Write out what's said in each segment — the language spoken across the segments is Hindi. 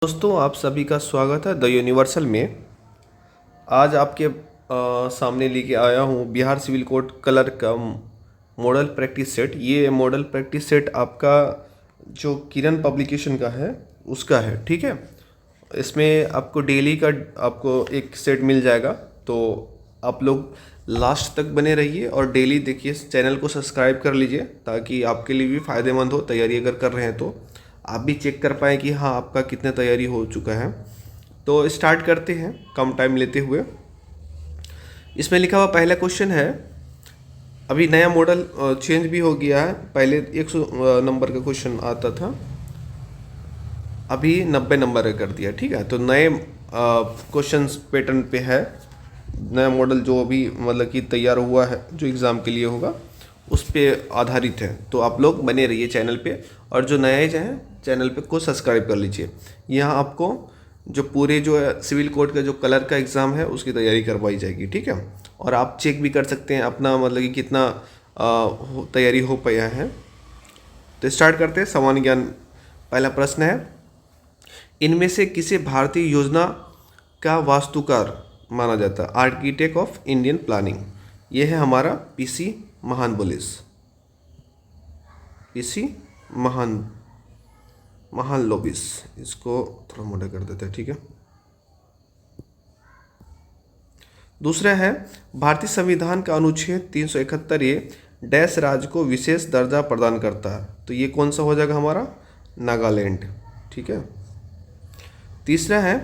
दोस्तों, आप सभी का स्वागत है द यूनिवर्सल में। आज आपके सामने लेके आया हूँ बिहार सिविल कोड कलर का मॉडल प्रैक्टिस सेट। ये मॉडल प्रैक्टिस सेट आपका जो किरण पब्लिकेशन का है उसका है, ठीक है। इसमें आपको डेली का आपको एक सेट मिल जाएगा, तो आप लोग लास्ट तक बने रहिए और डेली देखिए। चैनल को सब्सक्राइब कर लीजिए ताकि आपके लिए भी फ़ायदेमंद हो। तैयारी अगर कर रहे हैं तो आप भी चेक कर पाएँ कि हाँ आपका कितने तैयारी हो चुका है। तो स्टार्ट करते हैं कम टाइम लेते हुए। इसमें लिखा हुआ पहला क्वेश्चन है, अभी नया मॉडल चेंज भी हो गया है। पहले 100 नंबर का क्वेश्चन आता था, अभी 90 नंबर का कर दिया, ठीक है। तो नए क्वेश्चन पैटर्न पे है, नया मॉडल जो अभी मतलब कि तैयार हुआ है जो एग्ज़ाम के लिए होगा उस पे आधारित है। तो आप लोग बने रहिए चैनल पे, और जो नए हैं चैनल पे को सब्सक्राइब कर लीजिए। यहाँ आपको जो पूरे जो सिविल कोड का जो कलर का एग्ज़ाम है उसकी तैयारी करवाई जाएगी, ठीक है। और आप चेक भी कर सकते हैं अपना मतलब कि कितना तैयारी हो पाया है। तो स्टार्ट करते हैं सामान्य ज्ञान। पहला प्रश्न है, इनमें से किसे भारतीय योजना का वास्तुकार माना जाता है? Architect of Indian planning. ये है हमारा पीसी महालनोबिस। पीसी महालनोबिस। इसको थोड़ा मोटा कर देते हैं, ठीक है। दूसरा है, भारतीय संविधान का अनुच्छेद 371 ये डैश राज्य को विशेष दर्जा प्रदान करता है। तो ये कौन सा हो जाएगा हमारा? नागालैंड, ठीक है। तीसरा है,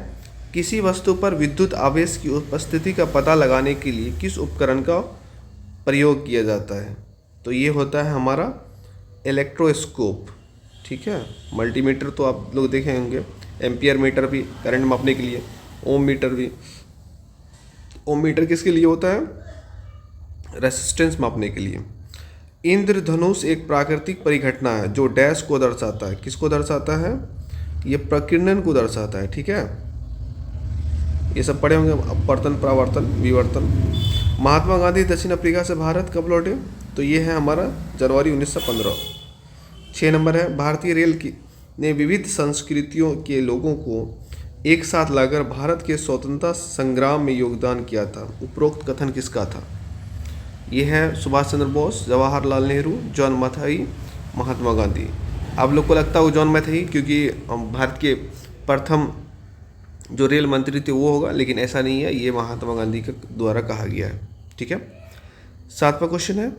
किसी वस्तु पर विद्युत आवेश की उपस्थिति का पता लगाने के लिए किस उपकरण का प्रयोग किया जाता है? तो ये होता है हमारा इलेक्ट्रोस्कोप, ठीक है। मल्टीमीटर तो आप लोग देखे होंगे, एम्पियर मीटर भी करंट मापने के लिए, ओम मीटर भी। ओम मीटर किसके लिए होता है? रेसिस्टेंस मापने के लिए। इंद्रधनुष एक प्राकृतिक परिघटना है जो डैश को दर्शाता है। किसको दर्शाता है? ये प्रकीर्णन को दर्शाता है, ठीक है। ये सब पढ़े होंगे, अपवर्तन, परावर्तन, विवर्तन। महात्मा गांधी दक्षिण अफ्रीका से भारत कब लौटे? तो ये है हमारा जनवरी 1915। 6 नंबर है, भारतीय रेल की ने विविध संस्कृतियों के लोगों को एक साथ लाकर भारत के स्वतंत्रता संग्राम में योगदान किया था। उपरोक्त कथन किसका था? ये है सुभाष चंद्र बोस, जवाहरलाल नेहरू, जॉन मथाई, महात्मा गांधी। आप लोग को लगता हो जॉन मथाई क्योंकि भारत के प्रथम जो रेल मंत्री थे वो होगा, लेकिन ऐसा नहीं है, ये महात्मा गांधी के द्वारा कहा गया है, ठीक है। 7वां क्वेश्चन है,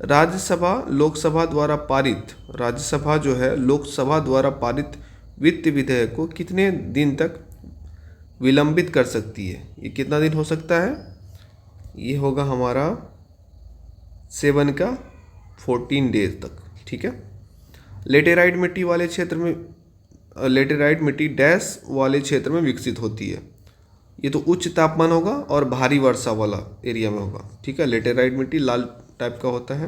राज्यसभा लोकसभा द्वारा पारित, राज्यसभा जो है लोकसभा द्वारा पारित वित्त विधेयक को कितने दिन तक विलंबित कर सकती है? ये कितना दिन हो सकता है? ये होगा हमारा 7 का 14 डेज तक, ठीक है। लेटेराइट मिट्टी वाले क्षेत्र में, लेटेराइट मिट्टी डैश वाले क्षेत्र में विकसित होती है। ये तो उच्च तापमान होगा और भारी वर्षा वाला एरिया में होगा, ठीक है। लेटेराइट मिट्टी लाल टाइप का होता है।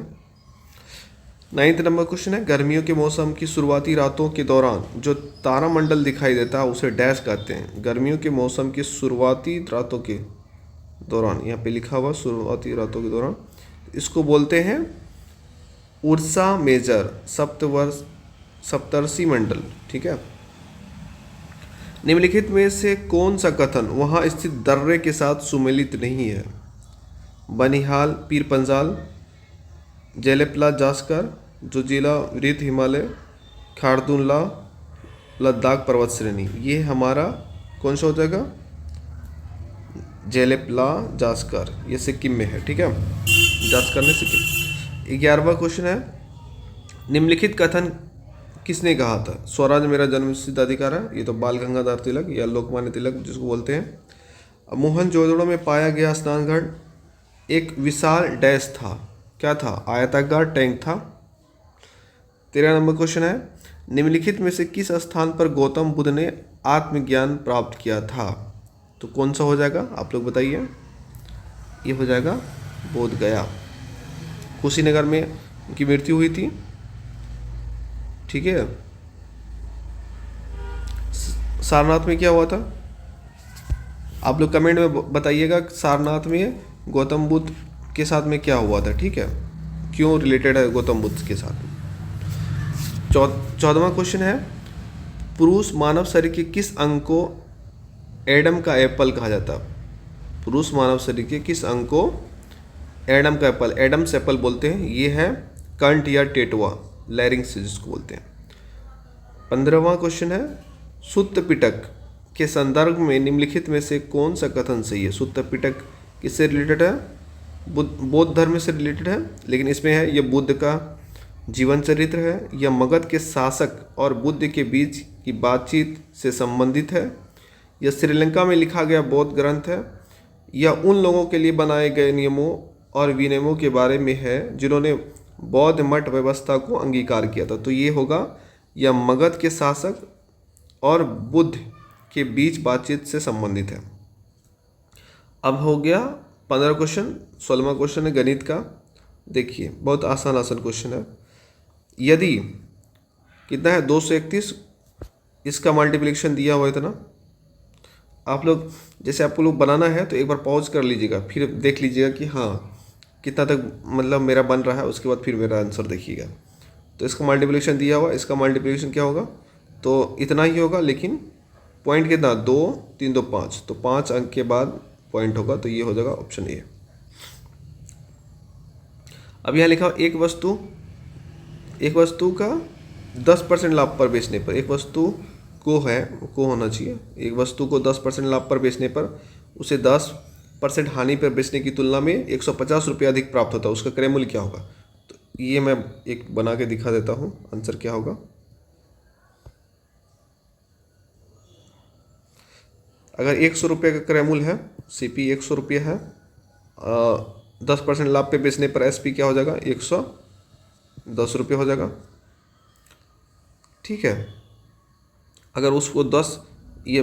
9 नंबर क्वेश्चन है, गर्मियों के मौसम की शुरुआती रातों के दौरान जो तारामंडल दिखाई देता है उसे डैश कहते हैं। गर्मियों के मौसम की शुरुआती रातों के दौरान, यहाँ पे लिखा हुआ शुरुआती रातों के दौरान, इसको बोलते हैं उर्सा मेजर, सप्तर्षि मंडल, ठीक है। निम्नलिखित में से कौन सा कथन वहाँ स्थित दर्रे के साथ सुमेलित नहीं है? बनिहाल, पीर पंजाल, जेलेपला जास्कर, जोजिला वृत्त हिमालय, खारदुल्ला लद्दाख पर्वत श्रेणी। ये हमारा कौन सा हो जाएगा? जेलेपला जास्कर, ये सिक्किम में है, ठीक है। जास्कर ने सिक्किम। 11वां क्वेश्चन है, निम्नलिखित कथन किसने कहा था? स्वराज मेरा जन्मसिद्ध अधिकार है। ये तो बाल गंगाधर तिलक या लोकमान्य तिलक जिसको बोलते हैं। मोहनजोदड़ो में पाया गया स्नानघर एक विशाल डैश था। क्या था? आयताकार टैंक था। 13 नंबर क्वेश्चन है, निम्नलिखित में से किस स्थान पर गौतम बुद्ध ने आत्मज्ञान प्राप्त किया था? तो कौन सा हो जाएगा? आप लोग बताइए। ये हो जाएगा बोध गया। कुशीनगर में उनकी मृत्यु हुई थी, ठीक है। सारनाथ में क्या हुआ था? आप लोग कमेंट में बताइएगा सारनाथ में गौतम बुद्ध के साथ में क्या हुआ था, ठीक है। क्यों रिलेटेड है गौतम बुद्ध के साथ। 14वां क्वेश्चन है, पुरुष मानव शरीर के किस अंग को एडम का एप्पल कहा जाता है? पुरुष मानव शरीर के किस अंग को एडम का एप्पल, एडम्स एप्पल बोलते हैं? ये है कंठ या टेटवा, लैरिंग्स जिसको बोलते हैं। 15वां क्वेश्चन है, सुत्त पिटक के संदर्भ में निम्नलिखित में से कौन सा कथन सही है? सुत्त पिटक किससे रिलेटेड है? बौद्ध धर्म से रिलेटेड है, लेकिन इसमें है ये बुद्ध का जीवन चरित्र है, या मगध के शासक और बुद्ध के बीच की बातचीत से संबंधित है, या श्रीलंका में लिखा गया बौद्ध ग्रंथ है, या उन लोगों के लिए बनाए गए नियमों और विनियमों के बारे में है जिन्होंने बौद्ध मठ व्यवस्था को अंगीकार किया था। तो ये होगा या मगध के शासक और बुद्ध के बीच बातचीत से संबंधित है। अब हो गया 15 क्वेश्चन। 16वां क्वेश्चन है गणित का। देखिए बहुत आसान क्वेश्चन है। यदि कितना है 231, इसका मल्टीप्लिकेशन दिया हुआ है इतना। आप लोग जैसे आपको लोग बनाना है तो एक बार पॉज कर लीजिएगा, फिर देख लीजिएगा कि हाँ कितना तक मतलब मेरा बन रहा है, उसके बाद फिर मेरा आंसर देखिएगा। तो इसका मल्टीप्लिकेशन दिया हुआ, इसका मल्टीप्लिकेशन क्या होगा? तो इतना ही होगा, लेकिन पॉइंट कितना? 2 3 2 5, तो 5 अंक के बाद पॉइंट होगा, तो ये हो जाएगा ऑप्शन ए। अब यहाँ लिखा एक वस्तु का 10% लाभ पर बेचने पर, एक वस्तु को होना चाहिए, एक वस्तु को 10% लाभ पर बेचने पर उसे 10% हानि पर बेचने की तुलना में 150 रुपये अधिक प्राप्त होता है, उसका क्रय मूल्य क्या होगा? तो ये मैं एक बना के दिखा देता हूँ, आंसर क्या होगा। अगर 100 रुपये का क्रय मूल्य है, सीपी 100 रुपये है, 10% लाभ पे बेचने पर एसपी क्या हो जाएगा? 110 रुपये हो जाएगा। ठीक है, अगर उसको 10 ये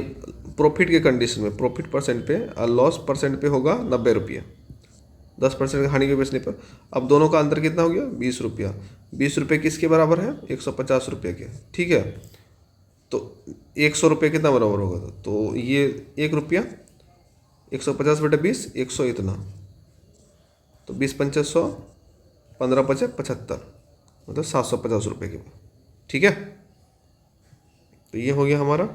प्रॉफिट के कंडीशन में, प्रॉफिट परसेंट पे और लॉस परसेंट पे होगा 90 रुपये, 10% हानि के बेचने पर। अब दोनों का अंतर कितना हो गया? 20 रुपया। 20 रुपये किसके बराबर है? 150 रुपये के। ठीक है, तो 100 रुपये कितना बराबर होगा? तो ये 1 रुपया, 150 बटे 20, 100 इतना, तो 20 पंचे 100, 15 पचे 75, मतलब 750 रुपये के। ठीक है, तो ये हो गया हमारा।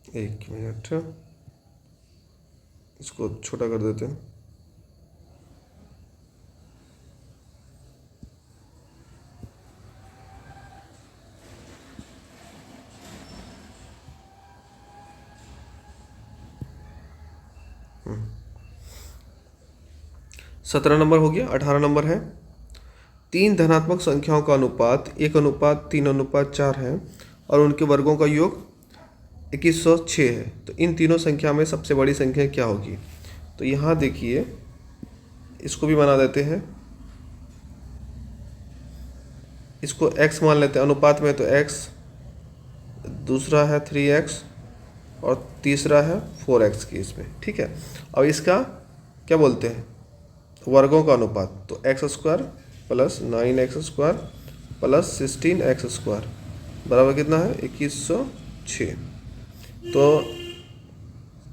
एक मिनट, इसको छोटा कर देते हैं। सत्रह नंबर हो गया। 18 नंबर है, 3 धनात्मक संख्याओं का अनुपात 1:3:4 है और उनके वर्गों का योग 2106 है। तो इन तीनों संख्या में सबसे बड़ी संख्या क्या होगी? तो यहाँ देखिए, इसको भी बना देते हैं, इसको x मान लेते हैं अनुपात में, तो x, दूसरा है 3x और तीसरा है 4x की इसमें। ठीक है, अब इसका क्या बोलते हैं? वर्गों का अनुपात, तो x² plus 9x² plus 16x² बराबर कितना है? 2106। तो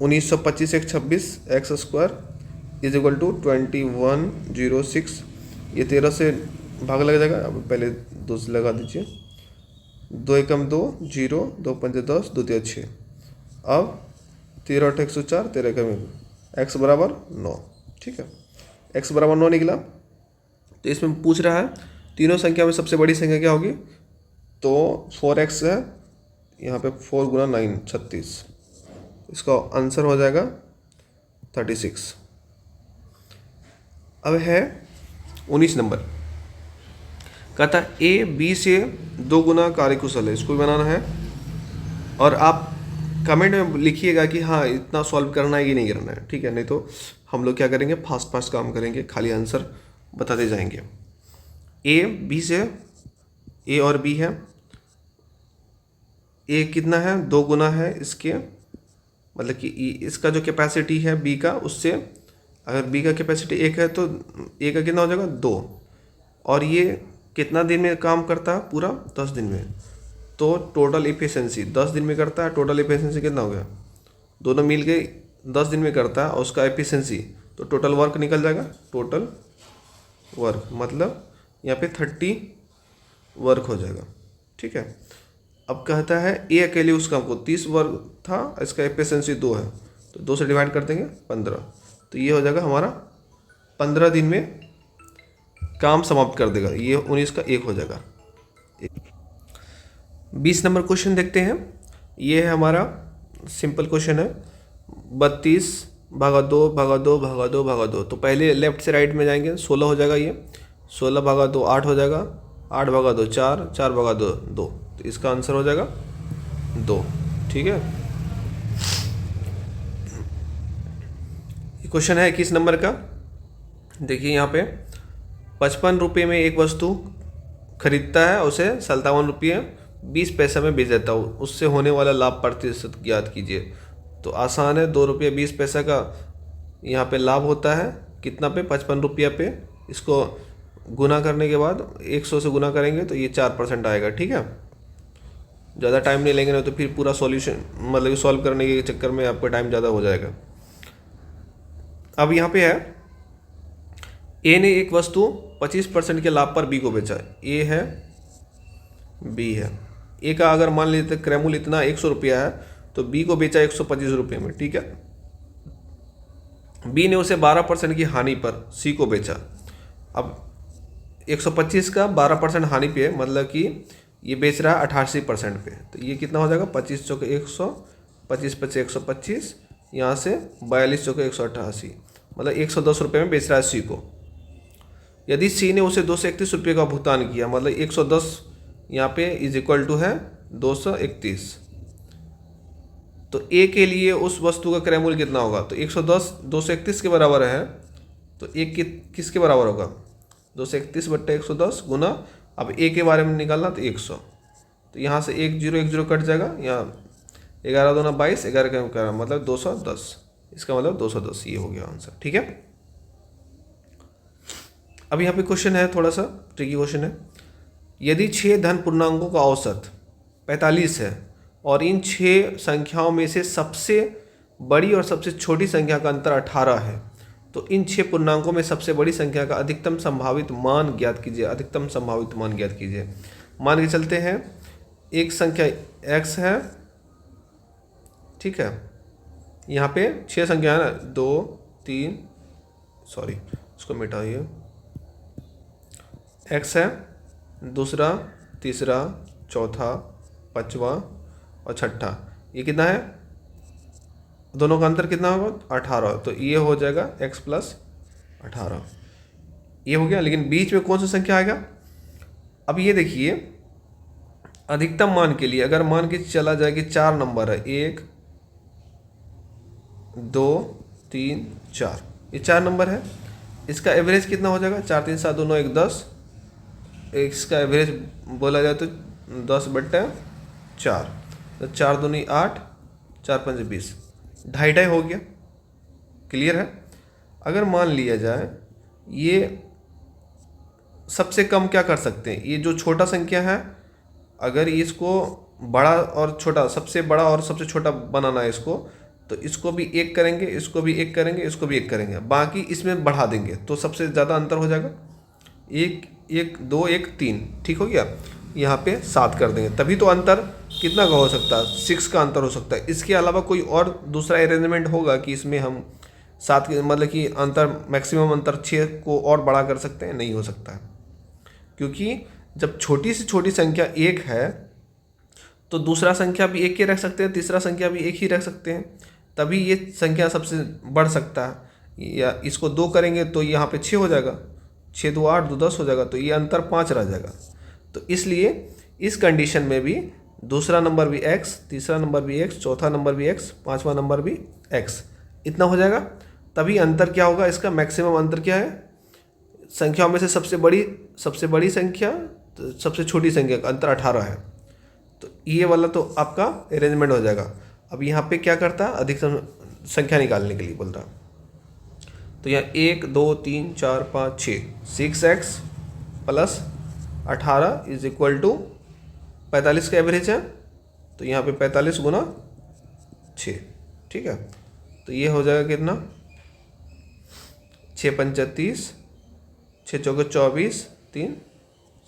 1925 एक 26 x² इज इक्वल टू 2106। ये 13 से भाग लग जाएगा। अब पहले 2 से लगा दीजिए, 2 एकम 2, 0, 2 पंजे 10, 2 तिया 6। अब 13 8 104, 13 एकम x बराबर 9। ठीक है, x बराबर 9 निकला। तो इसमें पूछ रहा है तीनों संख्या में सबसे बड़ी संख्या क्या होगी? तो 4x है, यहाँ पे 4 गुना 9 36, इसका आंसर हो जाएगा 36। अब है 19 नंबर, कहता है ए बी से 2 गुना कार्यकुशल है, इसको भी बनाना है। और आप कमेंट में लिखिएगा कि हाँ इतना सॉल्व करना है कि नहीं करना है। ठीक है, नहीं तो हम लोग क्या करेंगे, फास्ट काम करेंगे, खाली आंसर बताते जाएंगे। ए बी से, ए और बी है, ए कितना है? 2 गुना है इसके, मतलब कि इसका जो कैपेसिटी है बी का, उससे अगर बी का कैपेसिटी 1 है तो ए का कितना हो जाएगा? 2। और ये कितना दिन में काम करता है? पूरा 10 दिन में। तो टोटल इफिशिएंसी 10 दिन में करता है, टोटल इफिशिएंसी कितना हो गया? दोनों मिल के 10 दिन में करता है और उसका एफिशिएंसी, तो टोटल वर्क निकल जाएगा। टोटल वर्क मतलब यहाँ पे 30 वर्क हो जाएगा। ठीक है। अब कहता है ए अकेले उस काम को 30 वर्ग था, इसका एफिशिएंसी 2 है, तो 2 से डिवाइड कर देंगे 15, तो ये हो जाएगा हमारा 15 दिन में काम समाप्त कर देगा। ये 19 का 1 हो जाएगा। 20 नंबर क्वेश्चन देखते हैं। ये है हमारा सिंपल क्वेश्चन है, 32 भागा 2 भागा 2 भागा 2 भागा 2। तो पहले लेफ्ट से राइट में जाएंगे, 16 हो जाएगा। ये 16 भागा 2 8 हो जाएगा, 8 भागा 2 4, 4 भागा 2 2, तो इसका आंसर हो जाएगा 2। ठीक है। ये क्वेश्चन है 21 नंबर का। देखिए यहाँ पे 55 रुपये में एक वस्तु खरीदता है, उसे 57 रुपये 20 पैसे में बेच देता हूँ, उससे होने वाला लाभ प्रतिशत ज्ञात कीजिए। तो आसान है, 2 रुपये 20 पैसा का यहाँ पे लाभ होता है, कितना पे 55 रुपया पे। इसको गुना करने के बाद 100 से गुना करेंगे तो ये 4% आएगा। ठीक है, ज़्यादा टाइम नहीं लेंगे, नहीं तो फिर पूरा सॉल्यूशन मतलब सॉल्व करने के चक्कर में आपका टाइम ज़्यादा हो जाएगा। अब यहाँ पे है ए ने एक वस्तु 25% के लाभ पर बी को बेचा। ए है, बी है। ए का अगर मान लेते क्रय मूल्य इतना 100 रुपया है, तो बी को बेचा 125 रुपये में। ठीक है। बी ने उसे 12% की हानि पर सी को बेचा। अब 125 का 12% हानि पे, मतलब कि ये बेच रहा है 88% पे, तो ये कितना हो जाएगा 25 चौके 100, 25 पचे 125, यहाँ से 42 चौके 188, मतलब 110 रुपये में बेच रहा है सी को। यदि सी ने उसे 231 रुपये का भुगतान किया, मतलब 110 यहाँ पे इज इक्वल टू है 231, तो ए के लिए उस वस्तु का क्रय मूल्य कितना होगा? तो 110 231 के बराबर है, तो ए किसके बराबर होगा? 231 बट्टा 110 गुना, अब ए के बारे में निकालना तो 100, तो यहाँ से 1 0 कट जाएगा, यहाँ 11 दूना 22, 11 का 11 मतलब 210, इसका मतलब 210, ये हो गया आंसर। ठीक है। अब यहाँ पे क्वेश्चन है, थोड़ा सा ट्रिकी क्वेश्चन है। यदि 6 धन पूर्णांकों का औसत 45 है और इन 6 संख्याओं में से सबसे बड़ी और सबसे छोटी संख्या का अंतर 18 है, तो इन 6 पूर्णांकों में सबसे बड़ी संख्या का अधिकतम संभावित मान ज्ञात कीजिए। अधिकतम संभावित मान ज्ञात कीजिए। मान के चलते हैं एक संख्या x है, ठीक है, यहाँ पे 6 संख्या है ना, 2 3 सॉरी इसको मिटाइए, x है, दूसरा, तीसरा, चौथा, पाँचवा और छठा, ये कितना है? दोनों का अंतर कितना होगा? 18, तो ये हो जाएगा x प्लस 18, ये हो गया। लेकिन बीच में कौन सा संख्या आएगा? अब ये देखिए, अधिकतम मान के लिए अगर मान के चला जाए कि 4 नंबर है, 1 2 3 4, ये 4 नंबर है, इसका एवरेज कितना हो जाएगा? 4 3 7 2 9 1 10, इसका एवरेज बोला जाए तो 10 बट्टा 4, तो 4 दूनी 8, 4 5 20, 2.5 हो गया। क्लियर है। अगर मान लिया जाए ये सबसे कम क्या कर सकते हैं, ये जो छोटा संख्या है, अगर इसको बड़ा और छोटा, सबसे बड़ा और सबसे छोटा बनाना है इसको, तो इसको भी 1 करेंगे, इसको भी 1 करेंगे, इसको भी 1 करेंगे, बाकी इसमें बढ़ा देंगे तो सबसे ज़्यादा अंतर हो जाएगा 1 1 2 1 3, ठीक हो गया। यहाँ पे 7 कर देंगे, तभी तो अंतर कितना का हो सकता है? 6 का अंतर हो सकता है। इसके अलावा कोई और दूसरा अरेंजमेंट होगा कि इसमें हम 7 के मतलब कि अंतर, मैक्सिमम अंतर 6 को और बड़ा कर सकते हैं? नहीं हो सकता है, क्योंकि जब छोटी से छोटी संख्या 1 है तो दूसरा संख्या भी 1 ही रख सकते हैं, तीसरा संख्या भी 1 ही रख सकते हैं, तभी ये संख्या सबसे बढ़ सकता है। या इसको 2 करेंगे तो यहाँ पे 6 हो जाएगा, 6 2 8 2 10 हो जाएगा, तो ये अंतर 5 रह जाएगा। तो इसलिए इस कंडीशन में भी दूसरा नंबर भी x, तीसरा नंबर भी x, चौथा नंबर भी x, पांचवा नंबर भी x, इतना हो जाएगा। तभी अंतर क्या होगा? इसका मैक्सिमम अंतर क्या है? संख्याओं में से सबसे बड़ी संख्या, तो सबसे छोटी संख्या का अंतर 18 है, तो ये वाला तो आपका अरेंजमेंट हो जाएगा। अब यहाँ पे क्या करता है? अधिकतम संख्या निकालने के लिए बोल रहा, तो यहाँ 1 2 3 4 5 6, 6x plus 18 is equal to 45 का एवरेज है, तो यहाँ पे 45 गुना 6, ठीक है, तो ये हो जाएगा कितना? 6 पंचा 30, 6 चौके 24, 3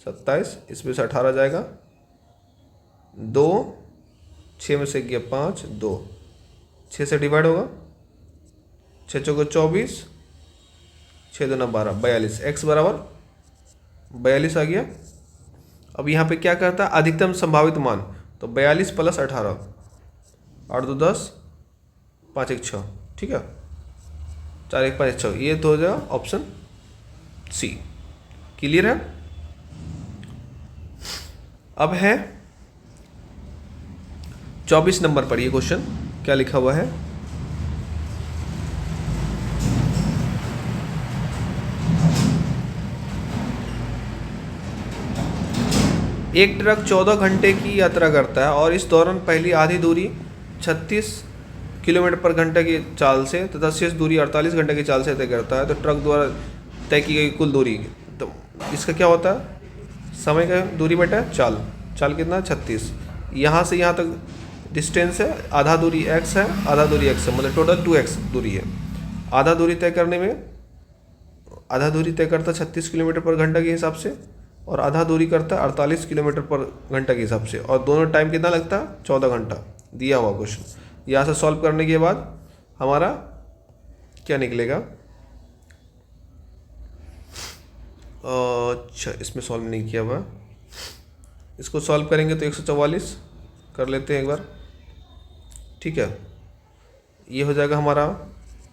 27, इसमें से 18 जाएगा, 2, 6 में से गया 5, 2, 6 से डिवाइड होगा, 6 चौको 24, 6 दूना 12, 42, x बराबर 42 आ गया। अब यहाँ पे क्या करता है, अधिकतम संभावित मान, तो 42 + 18, 8 2 10, 5 1 6, ठीक है, 4 1 5 6, ये तो हो जाएगा ऑप्शन सी। क्लियर है। अब है 24 नंबर पर, ये क्वेश्चन क्या लिखा हुआ है, एक ट्रक 14 घंटे की यात्रा करता है और इस दौरान पहली आधी दूरी 36 किलोमीटर पर घंटे की चाल से तथा शेष दूरी 48 घंटे की चाल से तय करता है। तो ट्रक द्वारा तय की गई कुल दूरी, तो इसका क्या होता है, समय का दूरी बटा चाल, चाल कितना 36, यहाँ से यहाँ तक डिस्टेंस है, आधा दूरी x है, आधा दूरी x है, मतलब टोटल 2x दूरी है। आधा दूरी तय करने में, आधा दूरी तय करता 36 किलोमीटर पर घंटा के हिसाब से और आधा दूरी करता है 48 किलोमीटर पर घंटा के हिसाब से, और दोनों टाइम कितना लगता है 14 घंटा दिया हुआ क्वेश्चन। यहाँ से सॉल्व करने के बाद हमारा क्या निकलेगा, अच्छा इसमें सॉल्व नहीं किया हुआ, इसको सॉल्व करेंगे तो 144 कर लेते हैं एक बार, ठीक है। ये हो जाएगा हमारा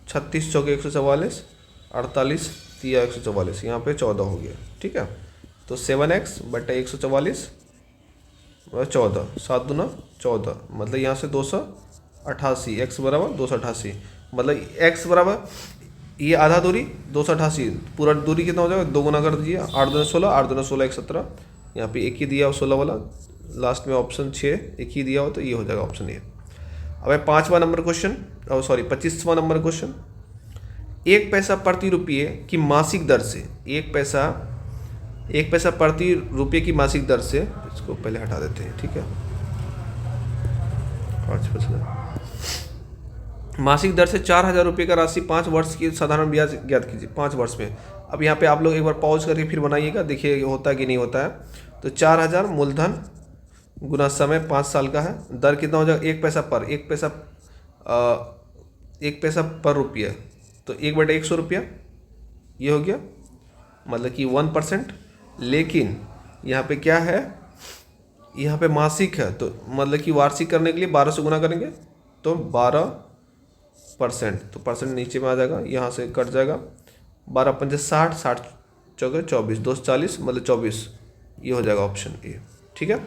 36 चौके 144, 48 तिया 144, यहाँ पे 14 हो गया, ठीक है। तो 7x बटा 144 14, 7 दूना 14, मतलब यहाँ से 288, x बराबर 288, मतलब x बराबर ये आधा दूरी 288, पूरा दूरी कितना हो जाएगा, 2 गुना कर दीजिए, 8 दूना 16, 8 दूना 16 1 17, यहाँ पे एक ही दिया हो 16 वाला, लास्ट में ऑप्शन 6 एक ही दिया हो, तो ये हो जाएगा ऑप्शन ए। अब है 5वां नंबर क्वेश्चन, सॉरी 25वां नंबर क्वेश्चन, 1 पैसा प्रति रुपये की मासिक दर से, 1 पैसा प्रति रुपये की मासिक दर से, इसको पहले हटा देते हैं, ठीक है, 5 पैसा मासिक दर से 4,000 रुपये का राशि 5 वर्ष की साधारण ब्याज ज्ञात कीजिए 5 वर्ष में। अब यहाँ पे आप लोग एक बार पॉज करके फिर बनाइएगा, देखिए होता है कि नहीं होता है। तो 4,000 मूलधन गुना समय 5 साल का है, दर कितना हो जाएगा, 1 पैसा पर, 1 पैसा पर रुपया, तो 1/100 रुपया ये हो गया, मतलब कि 1%। लेकिन यहाँ पे क्या है, यहाँ पे मासिक है, तो मतलब कि वार्षिक करने के लिए 12 से गुना करेंगे तो 12%, तो परसेंट नीचे में आ जाएगा, यहाँ से कट जाएगा, 12 पंजे 60, 60 चौके 24, 2 40, मतलब 24, ये हो जाएगा ऑप्शन ए, ठीक है।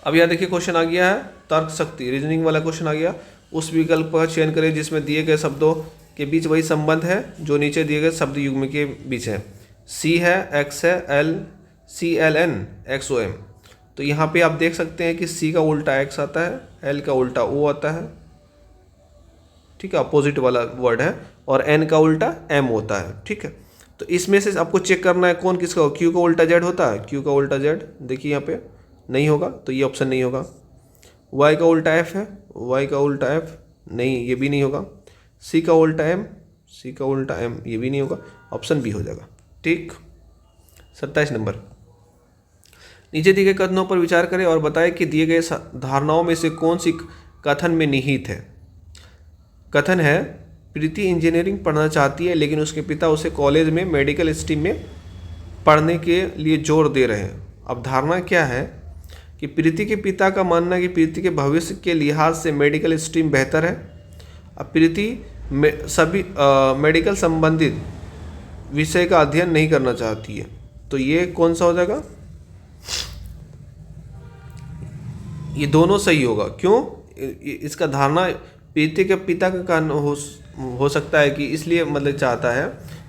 अब यहाँ देखिए क्वेश्चन आ गया है तर्क शक्ति, रीजनिंग वाला क्वेश्चन आ गया। उस विकल्प का चयन करें जिसमें दिए गए शब्दों के बीच वही संबंध है जो नीचे दिए गए शब्द युग्म के बीच है। सी है, एक्स है, एल CLN XOM। तो यहाँ पे आप देख सकते हैं कि सी का उल्टा एक्स आता है, एल का उल्टा ओ आता है, ठीक है, अपोजिट वाला वर्ड है, और एन का उल्टा एम होता है, ठीक है। तो इसमें से आपको चेक करना है कौन किसका, क्यू का उल्टा जेड होता है, क्यू का उल्टा जेड देखिए यहाँ पे नहीं होगा, तो ये ऑप्शन नहीं होगा। वाई का उल्टा एफ है, वाई का उल्टा एफ नहीं, ये भी नहीं होगा। सी का उल्टा एम, सी का उल्टा एम, ये भी नहीं होगा, ऑप्शन बी हो जाएगा, ठीक। 27 नंबर, नीचे दिए गए कथनों पर विचार करें और बताएं कि दिए गए धारणाओं में से कौन सी कथन में निहित है। कथन है, प्रीति इंजीनियरिंग पढ़ना चाहती है लेकिन उसके पिता उसे कॉलेज में मेडिकल स्ट्रीम में पढ़ने के लिए जोर दे रहे हैं। अब धारणा क्या है कि प्रीति के पिता का मानना है कि प्रीति के भविष्य के लिहाज से मेडिकल स्ट्रीम बेहतर है। अब प्रीति सभी मेडिकल संबंधित विषय का अध्ययन नहीं करना चाहती है, तो ये कौन सा हो जाएगा, ये दोनों सही होगा। क्यों, इसका धारणा प्रीति के पिता का कारण हो सकता है कि इसलिए मतलब चाहता है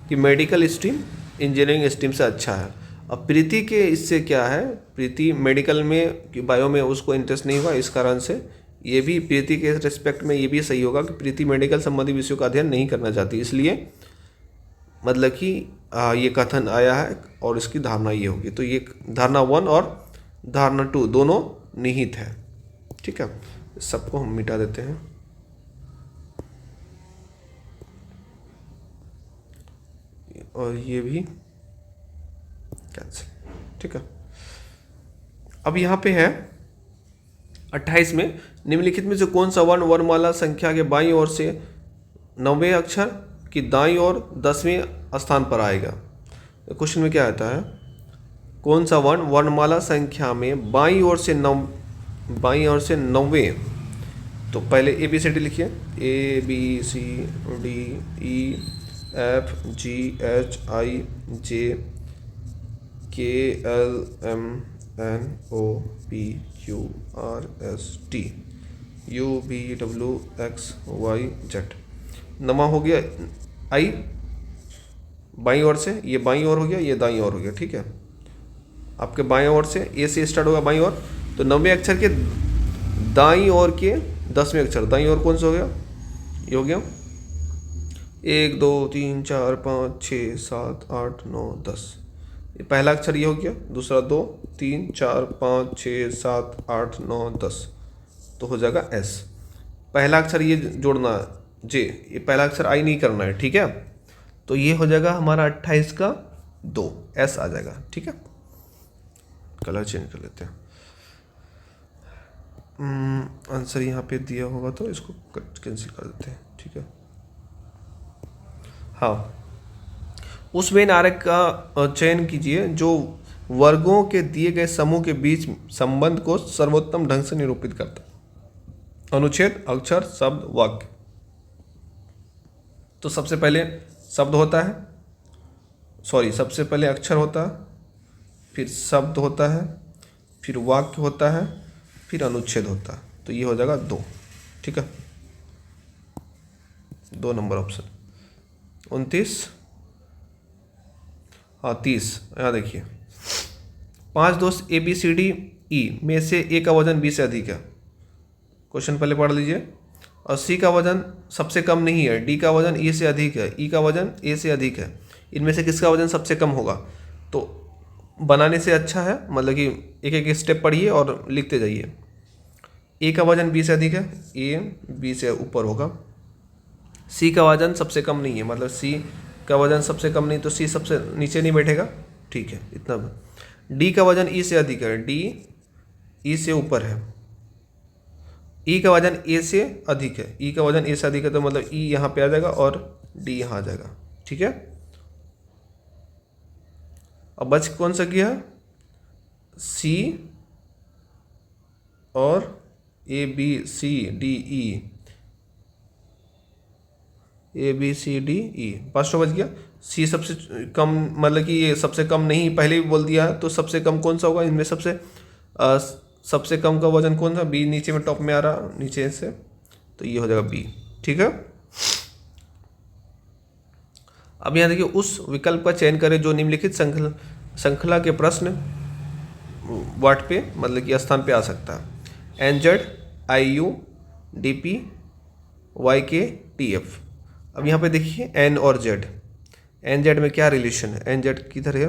कि मेडिकल स्ट्रीम इंजीनियरिंग स्ट्रीम से अच्छा है। अब प्रीति के इससे क्या है, प्रीति मेडिकल में बायो में उसको इंटरेस्ट नहीं हुआ, इस कारण से ये भी प्रीति के रिस्पेक्ट में ये भी सही होगा कि प्रीति मेडिकल संबंधी विषयों का अध्ययन नहीं करना चाहती, इसलिए मतलब कि ये कथन आया है और इसकी धारणा ये होगी। तो ये धारणा 1 और धारणा 2 दोनों निहित है, ठीक है। सबको हम मिटा देते हैं। और ये भी कैंसिल, ठीक है। अब यहाँ पे है 28 में निम्नलिखित में से कौन सा वर्ण वर्णमाला संख्या के बाईं ओर से 9वें अक्षर की दाईं ओर 10वें स्थान पर आएगा। क्वेश्चन में क्या आता है, कौन सा वर्ण वर्णमाला संख्या में बाईं ओर से 9वें, तो पहले ABCD लिखिए, ABCDEFGHIJKLMNOPQRSTUVWXYZ। नमा हो गया आई बाईं ओर से, ये बाईं ओर हो गया, ये दाईं ओर हो गया। ठीक है, आपके बाईं ओर से ए से स्टार्ट होगा बाईं ओर, तो 9वें अक्षर के दाईं ओर के 10वें अक्षर, दाईं ओर कौन सा हो गया, ये हो गया 1 2 3 4 5 6 7 8 9 10, ये पहला अक्षर ये हो गया, दूसरा 2 3 4 5 6 7 8 9 10, तो हो जाएगा S। पहला अक्षर ये जोड़ना J, ये पहला अक्षर I नहीं करना है। ठीक है, तो ये हो जाएगा हमारा 28 का 2, S आ जाएगा। ठीक है, कलर चेंज कर लेते हैं। आंसर यहाँ पे दिया होगा तो इसको कैंसिल कर देते हैं। ठीक है, हाँ, उस वेन आरेख का चयन कीजिए जो वर्गों के दिए गए समूह के बीच संबंध को सर्वोत्तम ढंग से निरूपित करता है। अनुच्छेद, अक्षर, शब्द, वाक्य। तो सबसे पहले शब्द होता है, सबसे पहले अक्षर होता है, फिर शब्द होता है, फिर वाक्य होता है, फिर अनुच्छेद होता है। तो ये हो जाएगा 2। ठीक है, 2 नंबर ऑप्शन। 29, हाँ 30। यहाँ देखिए, 5 दोस्त ABCDE में से ए का वजन B से अधिक है। क्वेश्चन पहले पढ़ लीजिए। और C का वजन सबसे कम नहीं है, D का वजन E से अधिक है, E का वजन A से अधिक है। इनमें से किसका वजन सबसे कम होगा? तो बनाने से अच्छा है, मतलब कि एक एक स्टेप पढ़िए और लिखते जाइए। A का वजन B से अधिक है, A B से ऊपर होगा। C का वजन सबसे कम नहीं है, मतलब C का वजन सबसे कम नहीं, तो C सबसे नीचे नहीं बैठेगा। ठीक है, इतना। D का वजन E से अधिक है, D E से ऊपर है। E का वजन A से अधिक है, E का वजन A से अधिक है, तो मतलब E यहाँ पे आ जाएगा और D यहाँ आ जाएगा। ठीक है, अब बच कौन सा गया? C और ABCDE, फर्स्ट बच गया। C सबसे कम, मतलब कि ये सबसे कम नहीं, पहले भी बोल दिया है, तो सबसे कम कौन सा होगा इनमें? सबसे कम का वजन कौन सा? B नीचे में टॉप में आ रहा, नीचे से, तो ये हो जाएगा B। ठीक है, अब यहाँ देखिए, उस विकल्प का चयन करें जो निम्नलिखित श्रृंखला के प्रश्न वाट पे, मतलब कि स्थान पे आ सकता है। NZ, IU, DP, YK, TF। अब यहाँ पे देखिए N और Z, NZ में क्या रिलेशन है? NZ किधर है?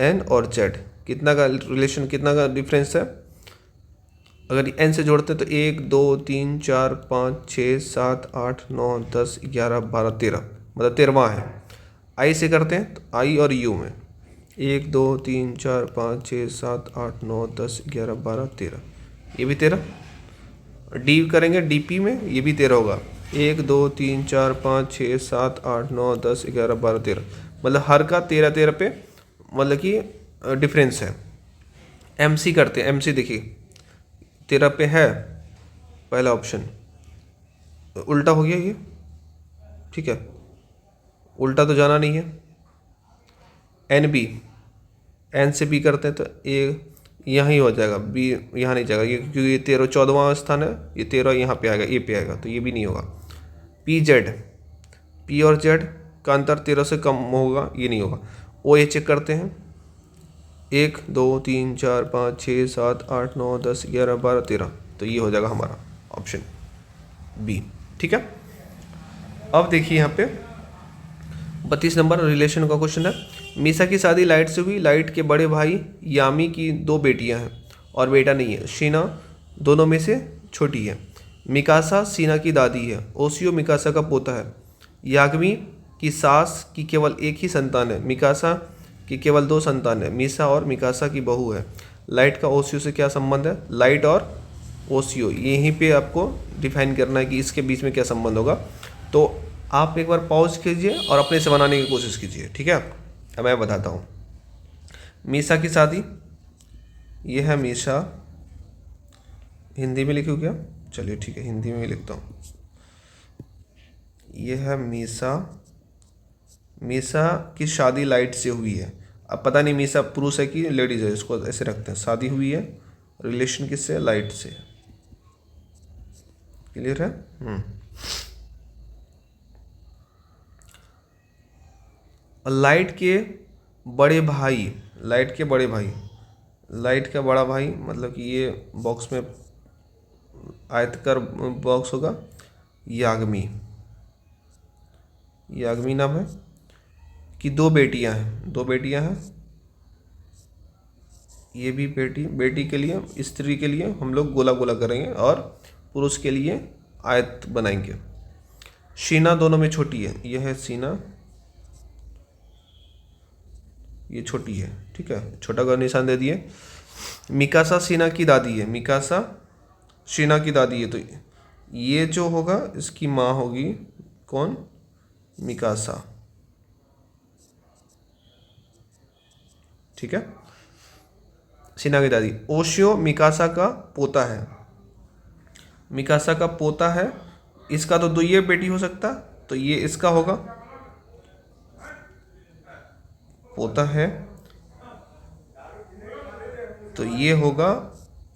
N और Z, कितना का रिलेशन, कितना का डिफरेंस है? अगर N से जोड़ते हैं तो 1 2 3 4 5 6 7 8 9 10 11 12 13, मतलब 13वां है। I से करते हैं तो I और U में 1 2 3 4 5 6 7 8 9 10 11 12 13, ये भी 13। D करेंगे DP में, ये भी 13 होगा। 1 2 3 4 5 6 7 8 9 10 11 12 13, मतलब हर का 13 13 पे, मतलब कि डिफरेंस है। MC करते हैं, MC देखिए 13 पे है पहला ऑप्शन, उल्टा हो गया ये। ठीक है, उल्टा तो जाना नहीं है। NB, N से B करते हैं तो A यहाँ ही हो जाएगा, B यहाँ नहीं जाएगा, ये क्योंकि ये 13 14वां स्थान है, ये 13 यहाँ पे आएगा, A पे आएगा, तो ये भी नहीं होगा। PZ, P और Z का अंतर 13 से कम होगा, ये नहीं होगा। OA चेक करते हैं, 1 2 3 4 5 6 7 8 9 10 11 12 13, तो ये हो जाएगा हमारा ऑप्शन B। ठीक है, अब देखिए यहाँ पे 32 नंबर रिलेशन का क्वेश्चन है। मीसा की शादी लाइट से हुई। लाइट के बड़े भाई यामी की 2 बेटियां हैं और बेटा नहीं है। शीना दोनों में से छोटी है। मिकासा सीना की दादी है। ओसियो मिकासा का पोता है। याग्मी की सास की केवल एक ही संतान है। मिकासा की केवल 2 संतान है। मीसा और मिकासा की बहू है। लाइट का ओसियो से क्या संबंध है? लाइट और ओसियो, यहीं पे आपको डिफाइन करना है कि इसके बीच में क्या संबंध होगा। तो आप एक बार पॉज कीजिए और अपने से बनाने की कोशिश कीजिए, ठीक है। अब मैं बताता हूँ। मीसा की शादी, ये है मीसा, हिंदी में लिखूँ क्या? चलिए ठीक है, हिंदी में लिखता हूँ। ये है मीसा, मीसा की शादी लाइट से हुई है। अब पता नहीं मीसा पुरुष है कि लेडीज है, इसको ऐसे रखते हैं। शादी हुई है, रिलेशन किससे? लाइट से। क्लियर है? लाइट के बड़े भाई, लाइट के बड़े भाई, लाइट का बड़ा भाई मतलब कि ये बॉक्स में आयतकार बॉक्स होगा, याग्मी, याग्मी नाम है। कि दो बेटियां हैं, दो बेटियां हैं। ये भी बेटी, बेटी के लिए, स्त्री के लिए हम लोग गोला गोला करेंगे और पुरुष के लिए आयत बनाएंगे। शीना दोनों में छोटी है, यह है शीना, ये छोटी है, ठीक है, छोटा का निशान दे दिए। मिकासा शीना की दादी है, मिकासा शीना की दादी है, तो ये जो होगा इसकी माँ होगी कौन? मिकासा, ठीक है, शीना की दादी। ओशियो मिकासा का पोता है, मिकासा का पोता है। इसका तो दो ये बेटी हो सकता, तो ये इसका होगा, पोता है तो ये होगा,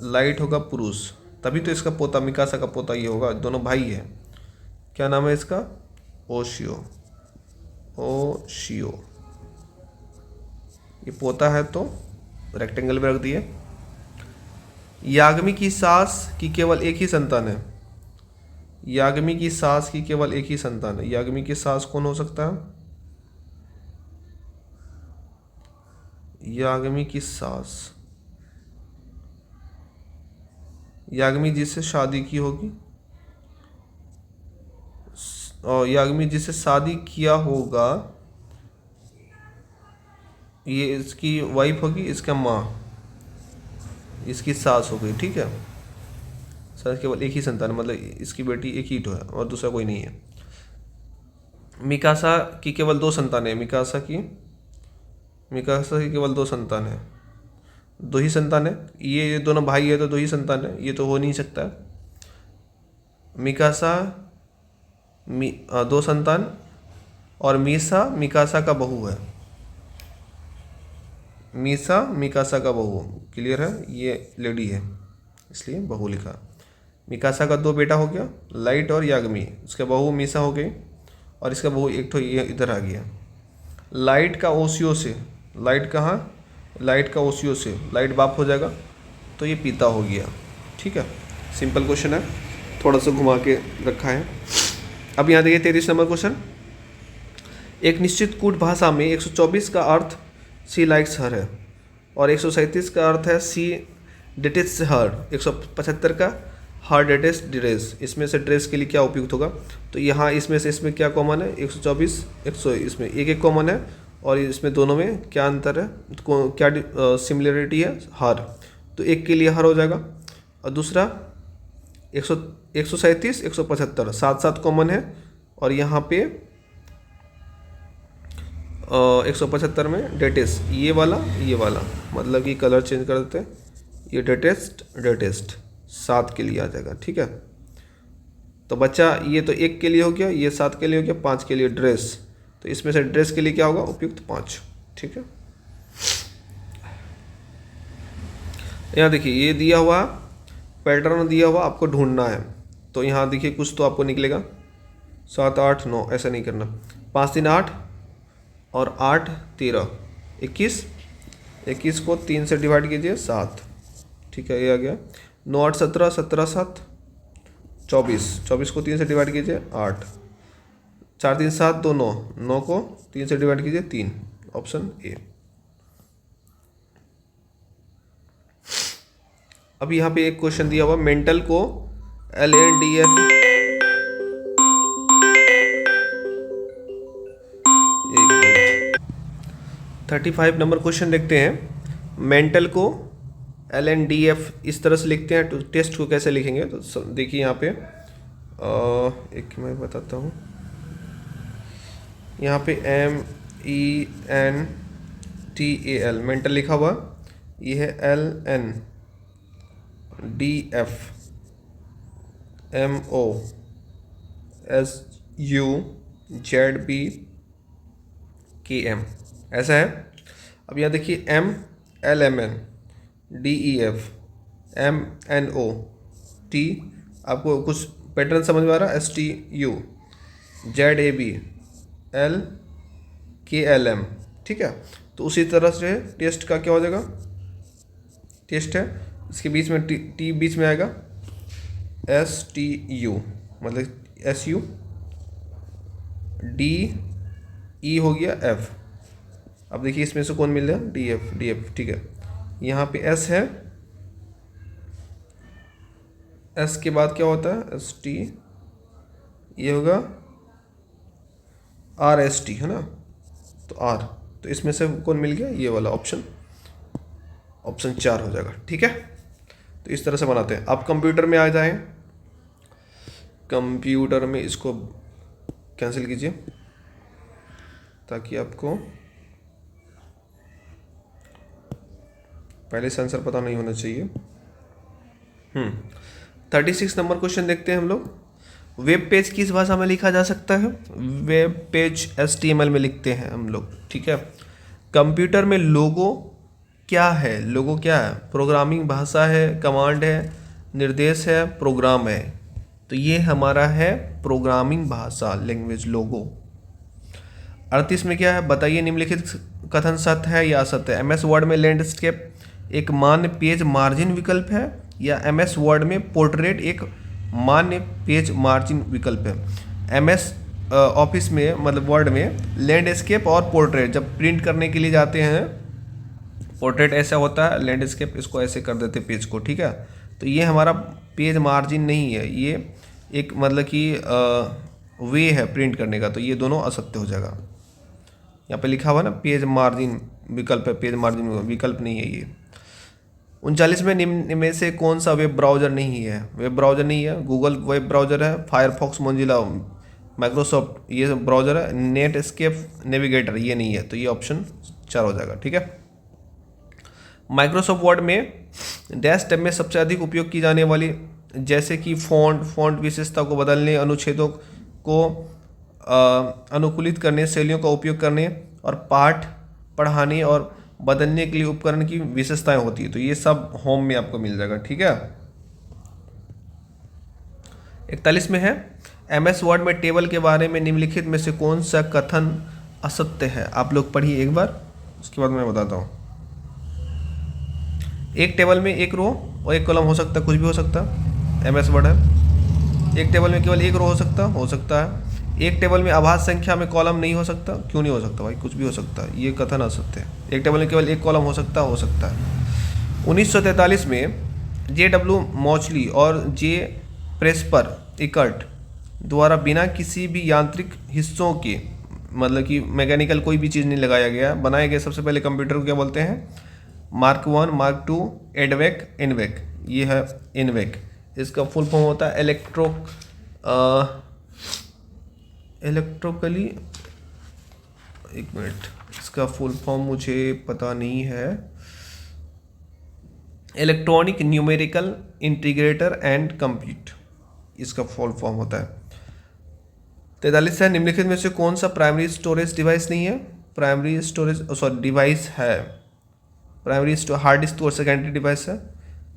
लाइट होगा पुरुष, तभी तो इसका पोता, मिकासा का पोता ये होगा। दोनों भाई है, क्या नाम है इसका? ओशियो, ओशियो। ये पोता है तो रेक्टेंगल में रख दिए। याग्मी की सास की केवल एक ही संतान है, याग्मी की सास की केवल एक ही संतान है। याग्मी की सास कौन हो सकता है? याग्मी की सास, याग्मी जिससे शादी की होगी, और याग्मी जिससे शादी किया होगा, ये इसकी वाइफ होगी, इसका माँ, इसकी सास हो गई, ठीक है। सास केवल एक ही संतान, मतलब इसकी बेटी एक ही तो है और दूसरा कोई नहीं है। मिकासा की केवल दो संतान है, मिकासा की केवल दो संतान है, दो ही संतान है। ये दोनों भाई है तो दो ही संतान है, ये तो हो नहीं सकता। मिकासा दो संतान, और मीसा मिकासा का बहू है, मीसा मिकासा का बहू। क्लियर है? ये लेडी है इसलिए बहू लिखा। मिकासा का दो बेटा हो गया, लाइट और याग्मी, उसका बहू मीसा हो गई, और इसका बहू एक तो ये इधर आ गया। लाइट का ओसियो से, लाइट कहाँ? लाइट का ओसियो से, लाइट बाप हो जाएगा, तो ये पिता हो गया, ठीक है। सिंपल क्वेश्चन है, थोड़ा सा घुमा के रखा है। अब यहाँ देखिए 33 नंबर क्वेश्चन। एक निश्चित कूट भाषा में 124 का अर्थ सी लाइक्स हर है, और 137 का अर्थ है सी डेटेस्ट हर। 175 का हर डेटेस्ट ड्रेस। इसमें से ड्रेस के लिए क्या उपयुक्त होगा? तो यहाँ इसमें से इसमें क्या कॉमन है? 124 100, इसमें एक एक कॉमन है, और इसमें दोनों में क्या अंतर है, क्या सिमिलरिटी है? हर, तो एक के लिए हर हो जाएगा। और दूसरा 137 175 साथ साथ कॉमन है, और यहाँ पे 175 में डेटेस्ट, ये वाला मतलब कि कलर चेंज कर देते हैं, ये डेटेस्ट 7 के लिए आ जाएगा, ठीक है। तो बच्चा ये तो एक के लिए हो गया, ये 7 के लिए हो गया, 5 के लिए ड्रेस, तो इसमें से ड्रेस के लिए क्या होगा? उपयुक्त 5, ठीक है। यहाँ देखिए ये दिया हुआ पैटर्न दिया हुआ, आपको ढूंढना है। तो यहाँ देखिए कुछ तो आपको निकलेगा, 7 8 9, ऐसा नहीं करना, 5 3 8 और 8 13 21, 21 को 3 से डिवाइड कीजिए 7, ठीक है, ये आ गया। 9 8 17, 17 7 24, 24 को 3 से डिवाइड कीजिए 8, 4 3 7 2 9, 9 को 3 से डिवाइड कीजिए 3, ऑप्शन ए। अब यहाँ पे एक क्वेश्चन दिया हुआ, मेंटल को LADF 35 नंबर क्वेश्चन देखते हैं। मेंटल को LNDF इस तरह से लिखते हैं। तो टेस्ट को कैसे लिखेंगे, तो देखिए यहाँ पे एक मैं बताता हूँ। यहाँ पे MENTAL मेंटल लिखा हुआ, ये है LNDF MOSUZBKM ऐसा है। अब यहाँ देखिए MLMNDEF MNOT, आपको कुछ पैटर्न समझ में आ रहा है। STUZABLKLM, ठीक है। तो उसी तरह से टेस्ट का क्या हो जाएगा, टेस्ट है इसके बीच में टी बीच में आएगा, STU मतलब SU, DE हो गया F। अब देखिए इसमें से कौन मिल रहा है, DF, ठीक है। यहाँ पे S है, S के बाद क्या होता है, ST, ये होगा RST है ना, तो R, तो इसमें से कौन मिल गया, ये वाला ऑप्शन 4 हो जाएगा, ठीक है। तो इस तरह से बनाते हैं। आप कंप्यूटर में आ जाएं, कंप्यूटर में इसको कैंसिल कीजिए ताकि आपको पहले से आंसर पता नहीं होना चाहिए। 36 नंबर क्वेश्चन देखते हैं हम लोग। वेब पेज किस भाषा में लिखा जा सकता है, वेब पेज HTML में लिखते हैं हम लोग, ठीक है। कंप्यूटर में लोगो क्या है, लोगो क्या है, प्रोग्रामिंग भाषा है, कमांड है, निर्देश है, प्रोग्राम है। तो ये हमारा है प्रोग्रामिंग भाषा, लैंग्वेज लोगो। 38 में क्या है, बताइए निम्नलिखित कथन सत्य है या असत्य है। MS वर्ड में लैंडस्केप एक मान्य पेज मार्जिन विकल्प है, या MS वर्ड में पोर्ट्रेट एक मान्य पेज मार्जिन विकल्प है। MS ऑफिस में मतलब वर्ड में लैंडस्केप और पोर्ट्रेट जब प्रिंट करने के लिए जाते हैं, पोर्ट्रेट ऐसा होता है, लैंडस्केप इसको ऐसे कर देते पेज को, ठीक है। तो ये हमारा पेज मार्जिन नहीं है, ये एक मतलब कि वे है प्रिंट करने का, तो ये दोनों असत्य हो जाएगा। यहाँ पे लिखा हुआ ना पेज मार्जिन विकल्प है, पेज मार्जिन विकल्प नहीं है ये। 39 में निम्न में से कौन सा वेब ब्राउज़र नहीं है, वेब ब्राउज़र नहीं है, गूगल वेब ब्राउज़र है, फायरफॉक्स, मोजिला, माइक्रोसॉफ्ट ये ब्राउज़र है, नेटस्केप, नेविगेटर ये नहीं है, तो ये ऑप्शन 4 हो जाएगा, ठीक है। माइक्रोसॉफ्ट वर्ड में डैश टैब में सबसे अधिक उपयोग की जाने वाली जैसे कि फॉन्ट विशेषता को बदलने, अनुच्छेदों को अनुकूलित करने, शैलियों का उपयोग करने और पाठ पढ़ाने और बदलने के लिए उपकरण की विशेषताएं होती है। तो ये सब होम में आपको मिल जाएगा, ठीक है। 41 में है MS वर्ड में टेबल के बारे में निम्नलिखित में से कौन सा कथन असत्य है। आप लोग पढ़िए एक बार, उसके बाद मैं बताता हूँ। एक टेबल में एक रो और एक कॉलम हो सकता है, कुछ भी हो सकता है, MS वर्ड है। एक टेबल में केवल एक रो हो सकता है। एक टेबल में आभाज्य संख्या में कॉलम नहीं हो सकता, क्यों नहीं हो सकता भाई, कुछ भी हो सकता है, ये कथन असत्य है। एक टेबल में केवल एक कॉलम हो सकता है। 1943 में JW मॉचली और J प्रेस्पर इकर्ट द्वारा बिना किसी भी यांत्रिक हिस्सों के मतलब कि मैकेनिकल कोई भी चीज़ नहीं लगाया गया, बनाए गए सबसे पहले कंप्यूटर को क्या बोलते हैं, Mark 1, Mark 2, एडवेक, इनवेक, ये है इनवेक। इसका फुल फॉर्म होता है इलेक्ट्रिकली, एक मिनट, इसका फुल फॉर्म मुझे पता नहीं है, electronic numerical integrator and compute, इसका फुल फॉर्म होता है। 43 है निम्नलिखित में से कौन सा प्राइमरी स्टोरेज डिवाइस नहीं है, प्राइमरी स्टोरेज डिवाइस है, प्राइमरी हार्ड डिस्क और सेकेंडरी डिवाइस है।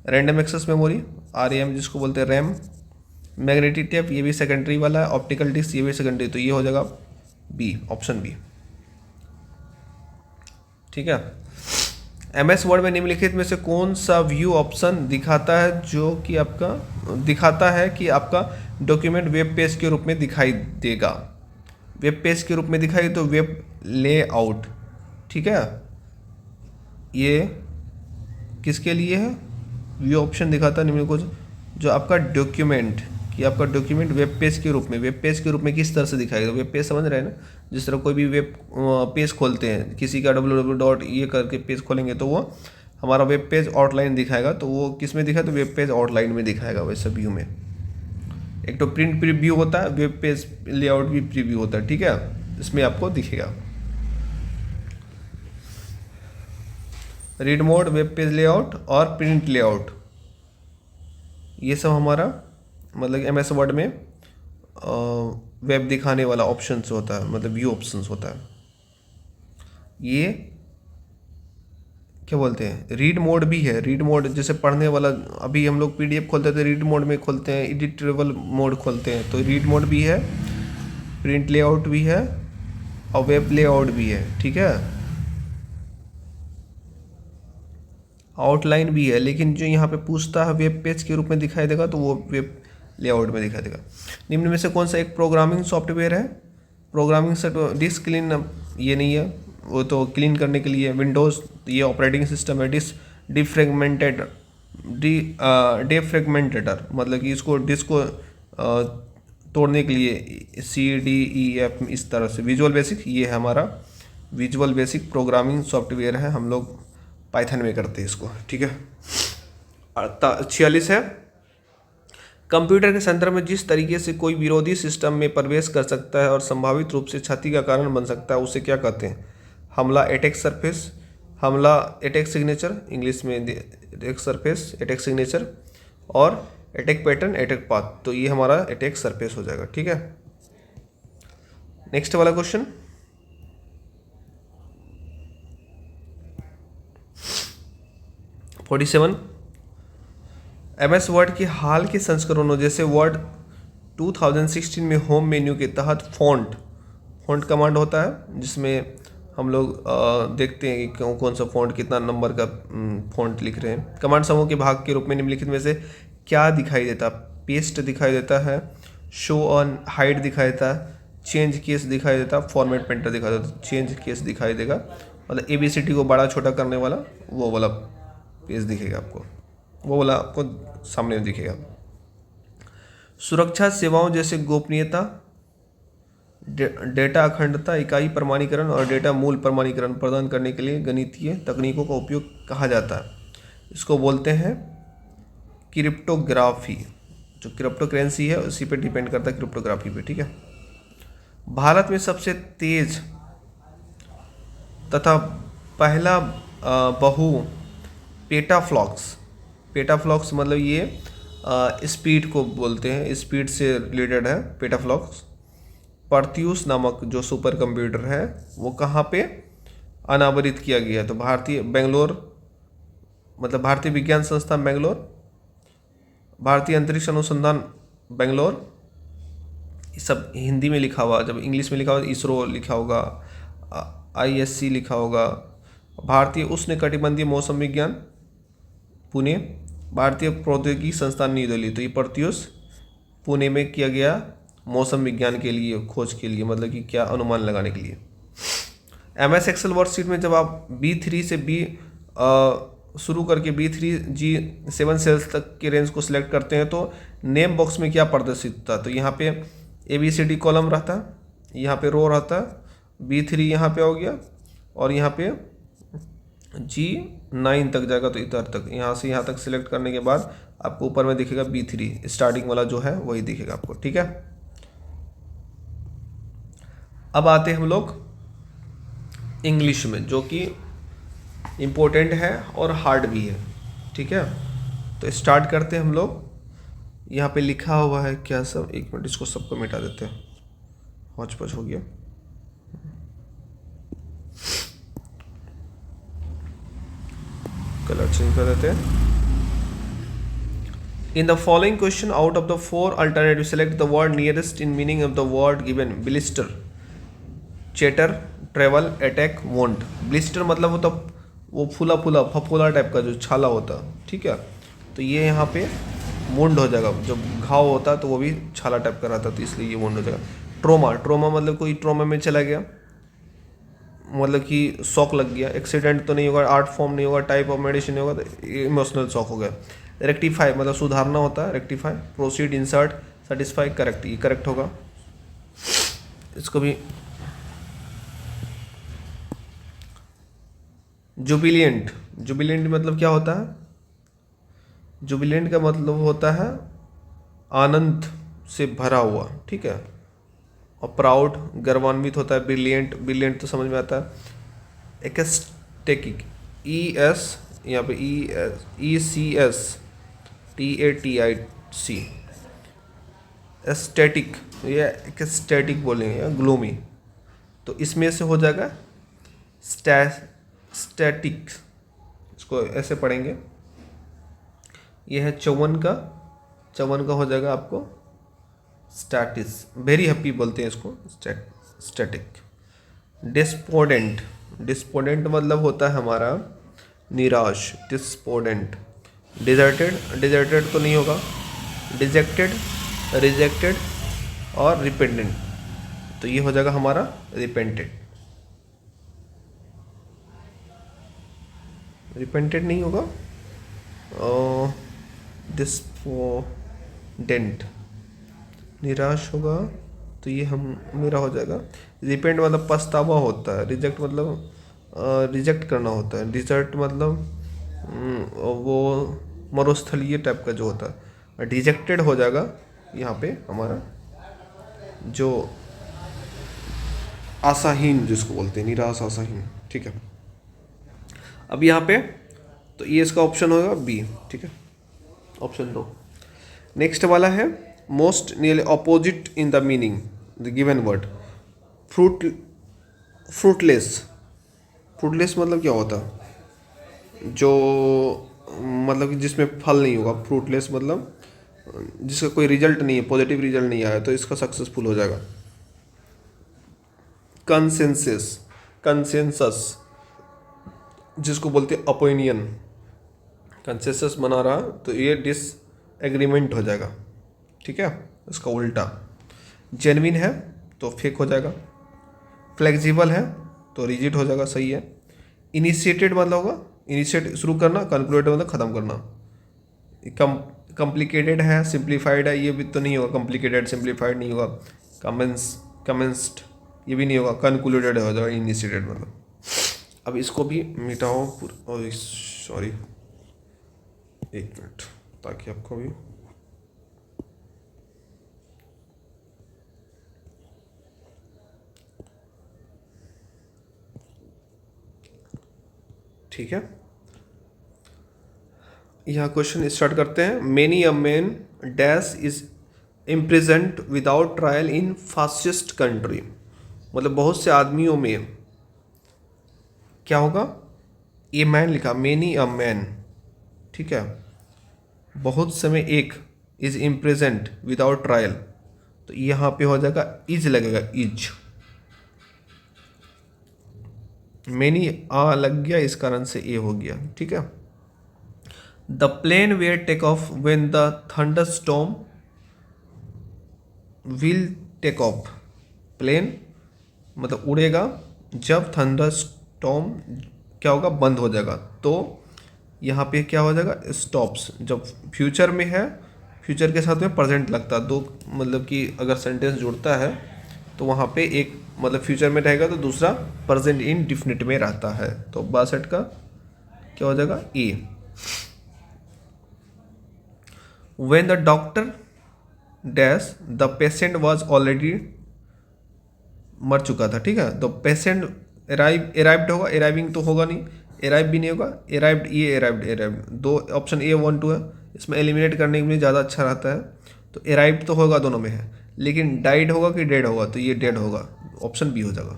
रैंडम एक्सेस मेमोरी RAM जिसको बोलते हैं रैम, मैग्नेटिक टेप ये भी सेकेंडरी वाला है, ऑप्टिकल डिस्क ये भी सेकेंडरी, तो ये हो जाएगा B, ऑप्शन B, ठीक है। MS वर्ड में निम्नलिखित में से कौन सा व्यू ऑप्शन दिखाता है जो कि आपका डॉक्यूमेंट वेब पेज के रूप में दिखाई देगा, वेब पेज के रूप में दिखाई तो वेब लेआउट, ठीक है। ये किसके लिए है, व्यू ऑप्शन दिखाता है निम्न को जो आपका डॉक्यूमेंट कि आपका डॉक्यूमेंट वेब पेज के रूप में किस तरह से दिखाएगा। वेब पेज समझ रहे हैं ना, जिस तरह कोई भी वेब पेज खोलते हैं, किसी का www. ये करके पेज खोलेंगे तो वो हमारा वेब पेज आउटलाइन दिखाएगा, तो वो किस में दिखाए, तो वेब पेज आउटलाइन में दिखाएगा वैसे व्यू में। एक तो प्रिंट प्रीव्यू होता है, वेब पेज लेआउट भी प्रीव्यू होता है, ठीक है, इसमें आपको दिखेगा। Read mode, web page layout और प्रिंट लेआउट, ये सब हमारा मतलब MS वर्ड में वेब दिखाने वाला ऑप्शंस होता है, मतलब व्यू ऑप्शंस होता है। ये क्या बोलते हैं, रीड मोड भी है। रीड मोड जैसे पढ़ने वाला, अभी हम लोग PDF खोलते थे रीड मोड में खोलते हैं, एडिटेबल मोड खोलते हैं, तो रीड मोड भी है, प्रिंट लेआउट भी है और वेब लेआउट भी है, ठीक है, आउटलाइन भी है। लेकिन जो यहाँ पे पूछता है वेब पेज के रूप में दिखाई देगा, तो वो वेब लेआउट में दिखाई देगा। निम्न में से कौन सा एक प्रोग्रामिंग सॉफ्टवेयर है? प्रोग्रामिंग से डिस्क क्लीन, ये नहीं है, वो तो क्लीन करने के लिए विंडोज़, ये ऑपरेटिंग सिस्टम है। डिफ्रेगमेंटेटर मतलब कि इसको डिस्क को तोड़ने के लिए CDEF इस तरह से। विजुअल बेसिक, ये है हमारा विजुअल बेसिक प्रोग्रामिंग सॉफ्टवेयर है, हम लोग पाइथन में करते हैं इसको, ठीक है। 46 है, कंप्यूटर के संदर्भ में जिस तरीके से कोई विरोधी सिस्टम में प्रवेश कर सकता है और संभावित रूप से क्षति का कारण बन सकता है, उसे क्या कहते हैं? हमला, अटैक सरफेस, हमला अटैक सिग्नेचर, इंग्लिश में अटैक सरफेस, अटैक सिग्नेचर, और अटैक पैटर्न, अटैक पाथ, तो ये हमारा अटैक सरफेस हो जाएगा, ठीक है। नेक्स्ट वाला क्वेश्चन, 47, MS वर्ड के हाल के संस्करणों जैसे वर्ड 2016 में होम मेन्यू के तहत फॉन्ट कमांड होता है, जिसमें हम लोग देखते हैं कि कौन सा फॉन्ट कितना नंबर का फॉन्ट लिख रहे हैं। कमांड समूह के भाग के रूप में निम्नलिखित में से क्या दिखाई देता? पेस्ट दिखाई देता है, शो ऑन हाइड दिखाई देता है, चेंज केस दिखाई देता, फॉर्मेट पेंटर दिखाई देता। चेंज केस दिखाई देगा, मतलब ABCD को बड़ा छोटा करने वाला वो वाला पेज दिखेगा आपको, वो वाला आपको सामने दिखेगा। सुरक्षा सेवाओं जैसे गोपनीयता, डेटा अखंडता, इकाई प्रमाणीकरण और डेटा मूल प्रमाणीकरण प्रदान करने के लिए गणितीय तकनीकों का उपयोग कहा जाता है। इसको बोलते हैं क्रिप्टोग्राफी। जो क्रिप्टो करेंसी है उसी पे डिपेंड करता है, क्रिप्टोग्राफी पे, ठीक है। भारत में सबसे तेज तथा पहला बहु पेटाफ्लॉक्स मतलब ये स्पीड को बोलते हैं, स्पीड से रिलेटेड है पेटाफ्लॉक्स। पर्थियुस नामक जो सुपर कंप्यूटर है वो कहाँ पे अनावरित किया गया है? तो बेंगलोर, मतलब भारतीय विज्ञान संस्थान बेंगलोर, भारतीय अंतरिक्ष अनुसंधान बेंगलोर, सब हिंदी में लिखा हुआ, जब इंग्लिश में लिखा हुआ इसरो लिखा होगा, ISC लिखा होगा। भारतीय उष्णकटिबंधीय मौसम विज्ञान पुणे, भारतीय प्रौद्योगिकी संस्थान न्यू दिल्ली। तो ये पर्थियुस पुणे में किया गया मौसम विज्ञान के लिए, खोज के लिए, मतलब कि क्या अनुमान लगाने के लिए। MS एक्सेल वर्कशीट में जब आप B3 से शुरू करके B3G7 सेल्स तक के रेंज को सिलेक्ट करते हैं, तो नेम बॉक्स में क्या प्रदर्शित होता है? तो यहाँ पे ABCD कॉलम रहता है, यहाँ पे रो रहता है, B3 यहाँ पे हो गया, और यहाँ पे G9 तक जाएगा, तो इधर तक, यहाँ से यहाँ तक सिलेक्ट करने के बाद आपको ऊपर में दिखेगा B3, स्टार्टिंग वाला जो है वही दिखेगा आपको, ठीक है। अब आते हैं हम लोग इंग्लिश में, जो कि इम्पोर्टेंट है और हार्ड भी है, ठीक है। तो स्टार्ट करते हैं हम लोग। यहाँ पे लिखा हुआ है क्या सब, एक मिनट इसको सबको मिटा देते हैं, हौच पौच हो गया। कलर चेंज कर देते हैं। In the following question, out of the 4 alternatives, select the word nearest in meaning of the word given. Blister, chatter, travel, attack, wound. Blister मतलब वो तो वो फफूला टाइप का जो छाला होता है, ठीक है। तो ये यहाँ पे वुंड हो जाएगा, जब घाव होता है तो वो भी छाला टाइप का रहता है, तो इसलिए ये वुंड हो जाएगा। ट्रोमा मतलब कोई ट्रोमा में चला गया, मतलब कि शॉक लग गया। एक्सीडेंट तो नहीं होगा, आर्ट फॉर्म नहीं होगा, टाइप ऑफ मेडिसिन नहीं होगा, तो इमोशनल शॉक हो गया। रेक्टिफाई मतलब सुधारना होता है, rectify. Proceed, insert, satisfy, correct, ये करेक्ट होगा। इसको भी जुबिलियंट, जुबिलियंट मतलब क्या होता है? जुबिलियंट का मतलब होता है आनंद से भरा हुआ, ठीक है। और प्राउड गर्वान्वित होता है। ब्रिलियंट, ब्रिलियंट तो समझ में आता है। एक्सटेटिक, ई एस, यहाँ पे E C S T A T I C, aesthetic, या एक्सटेटिक बोलेंगे या ग्लूमी, तो इसमें से हो जाएगा स्टैटिक, इसको ऐसे पढ़ेंगे। ये है 54 का, 54 का हो जाएगा आपको स्टैटिस, वेरी हैप्पी बोलते हैं इसको, स्टैटिक। डिस्पोडेंट, डिस्पोडेंट मतलब होता है हमारा निराश, डिस्पोडेंट। डिजर्टेड, डिजर्टेड तो नहीं होगा। डिजेक्टेड, रिजेक्टेड और रिपेंडेंट, तो ये हो जाएगा हमारा रिपेंटेड। रिपेंटेड नहीं होगा, डिस्पोडेंट निराश होगा, तो ये हम मेरा हो जाएगा। रिपेंट मतलब पछतावा होता है। रिजेक्ट मतलब रिजेक्ट करना होता है। डिजर्ट मतलब वो मरुस्थलीय टाइप का जो होता है। डिजेक्टेड हो जाएगा यहाँ पे हमारा जो आशाहीन, जिसको बोलते हैं निराश, आशाहीन, ठीक है। अब यहाँ पे तो ये इसका ऑप्शन होगा बी, ठीक है, ऑप्शन 2। नेक्स्ट वाला है most nearly opposite in the meaning the given word. Fruitless, fruitless मतलब क्या होता है? जो मतलब कि जिसमें फल नहीं होगा। फ्रूटलेस मतलब जिसका कोई रिजल्ट नहीं है, पॉजिटिव रिजल्ट नहीं आया, तो इसका सक्सेसफुल हो जाएगा। कंसेंसस, कंसेंसस जिसको बोलते हैं ओपिनियन, कंसेंसस बना रहा तो ये डिसएग्रीमेंट हो जाएगा, ठीक है, इसका उल्टा। जेन्युइन है तो फेक हो जाएगा। फ्लेक्सिबल है तो रिजिड हो जाएगा, सही है। इनिशिएटेड मतलब होगा इनिशिएट शुरू करना, कंक्लूडेड मतलब ख़त्म करना। कॉम्प्लिकेटेड है, सिंप्लीफाइड है, ये भी तो नहीं होगा। कॉम्प्लिकेटेड सिंप्लीफाइड नहीं होगा। कमेंस्ड ये भी नहीं होगा। कंक्लूडेड हो जाएगा इनिशिएटेड मतलब। अब इसको भी मिटाओ, सॉरी एक मिनट, ताकि आपको भी ठीक है। यहाँ क्वेश्चन स्टार्ट करते हैं। Many a man dash is इम्प्रिजेंट without trial in fascist country, मतलब बहुत से आदमियों में क्या होगा? ए मैन लिखा, मेनी अ मैन, ठीक है। बहुत समय एक इज इम्प्रेजेंट विदाउट ट्रायल, तो यहाँ पे हो जाएगा इज लगेगा, इज। मेनी आ लग गया, इस कारण से ए हो गया, ठीक है। The plane where take off when the thunderstorm will take off. Plane मतलब उड़ेगा जब थंडर स्टॉर्म क्या होगा? बंद हो जाएगा। तो यहाँ पे क्या हो जाएगा? स्टॉप्स। जब फ्यूचर में है, फ्यूचर के साथ में प्रेजेंट लगता है, दो मतलब कि अगर सेंटेंस जुड़ता है तो वहाँ पे एक मतलब फ्यूचर में रहेगा तो दूसरा प्रेजेंट इंडिफिनिट में रहता है। तो 62 का क्या हो जाएगा? A. When the doctor dash the patient was already, मर चुका था, ठीक है। तो पेशेंट अराइव्ड होगा, अराइविंग तो होगा नहीं, अराइव भी नहीं होगा, अराइव्ड, ये अराइव्ड दो ऑप्शन ए 1 2 है। इसमें एलिमिनेट करने में ज़्यादा अच्छा रहता है। तो अराइव्ड तो होगा, दोनों में है, लेकिन डाइड होगा कि डेड होगा? तो ये डेड होगा, ऑप्शन बी हो जाएगा।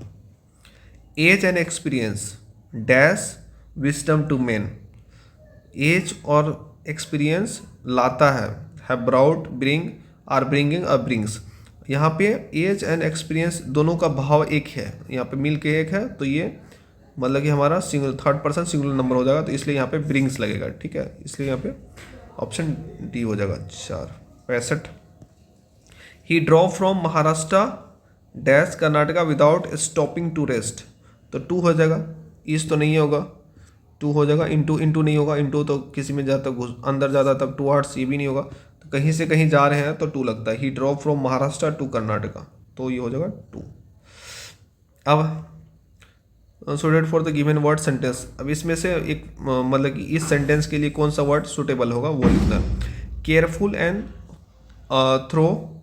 Age and experience dash wisdom to man, age और एक्सपीरियंस लाता है ब्राउट, ब्रिंग, आर ब्रिंगिंग, और ब्रिंग्स। यहाँ पे एज एंड एक्सपीरियंस दोनों का भाव एक है, यहाँ पे मिल के एक है, तो ये मतलब कि हमारा single third person singular number हो जाएगा, तो इसलिए यहाँ पे ब्रिंग्स लगेगा, ठीक है। इसलिए यहाँ पे ऑप्शन डी हो जाएगा। 4 65 he drop from Maharashtra dash Karnataka without stopping to rest, तो 2 हो जाएगा। ईस्ट तो नहीं होगा, 2 हो जाएगा। इंटू, इंटू नहीं होगा, इंटू तो किसी में जाता अंदर जाता तब 2 आर्ट्स, ये भी नहीं होगा। तो कहीं से कहीं जा रहे हैं तो 2 लगता है। He drop from Maharashtra to Karnataka, तो ये हो जाएगा 2। अब suited for the given word sentence. अब इसमें से एक मतलब कि इस सेंटेंस के लिए कौन सा वर्ड सुटेबल होगा वो लिखना। Careful and thorough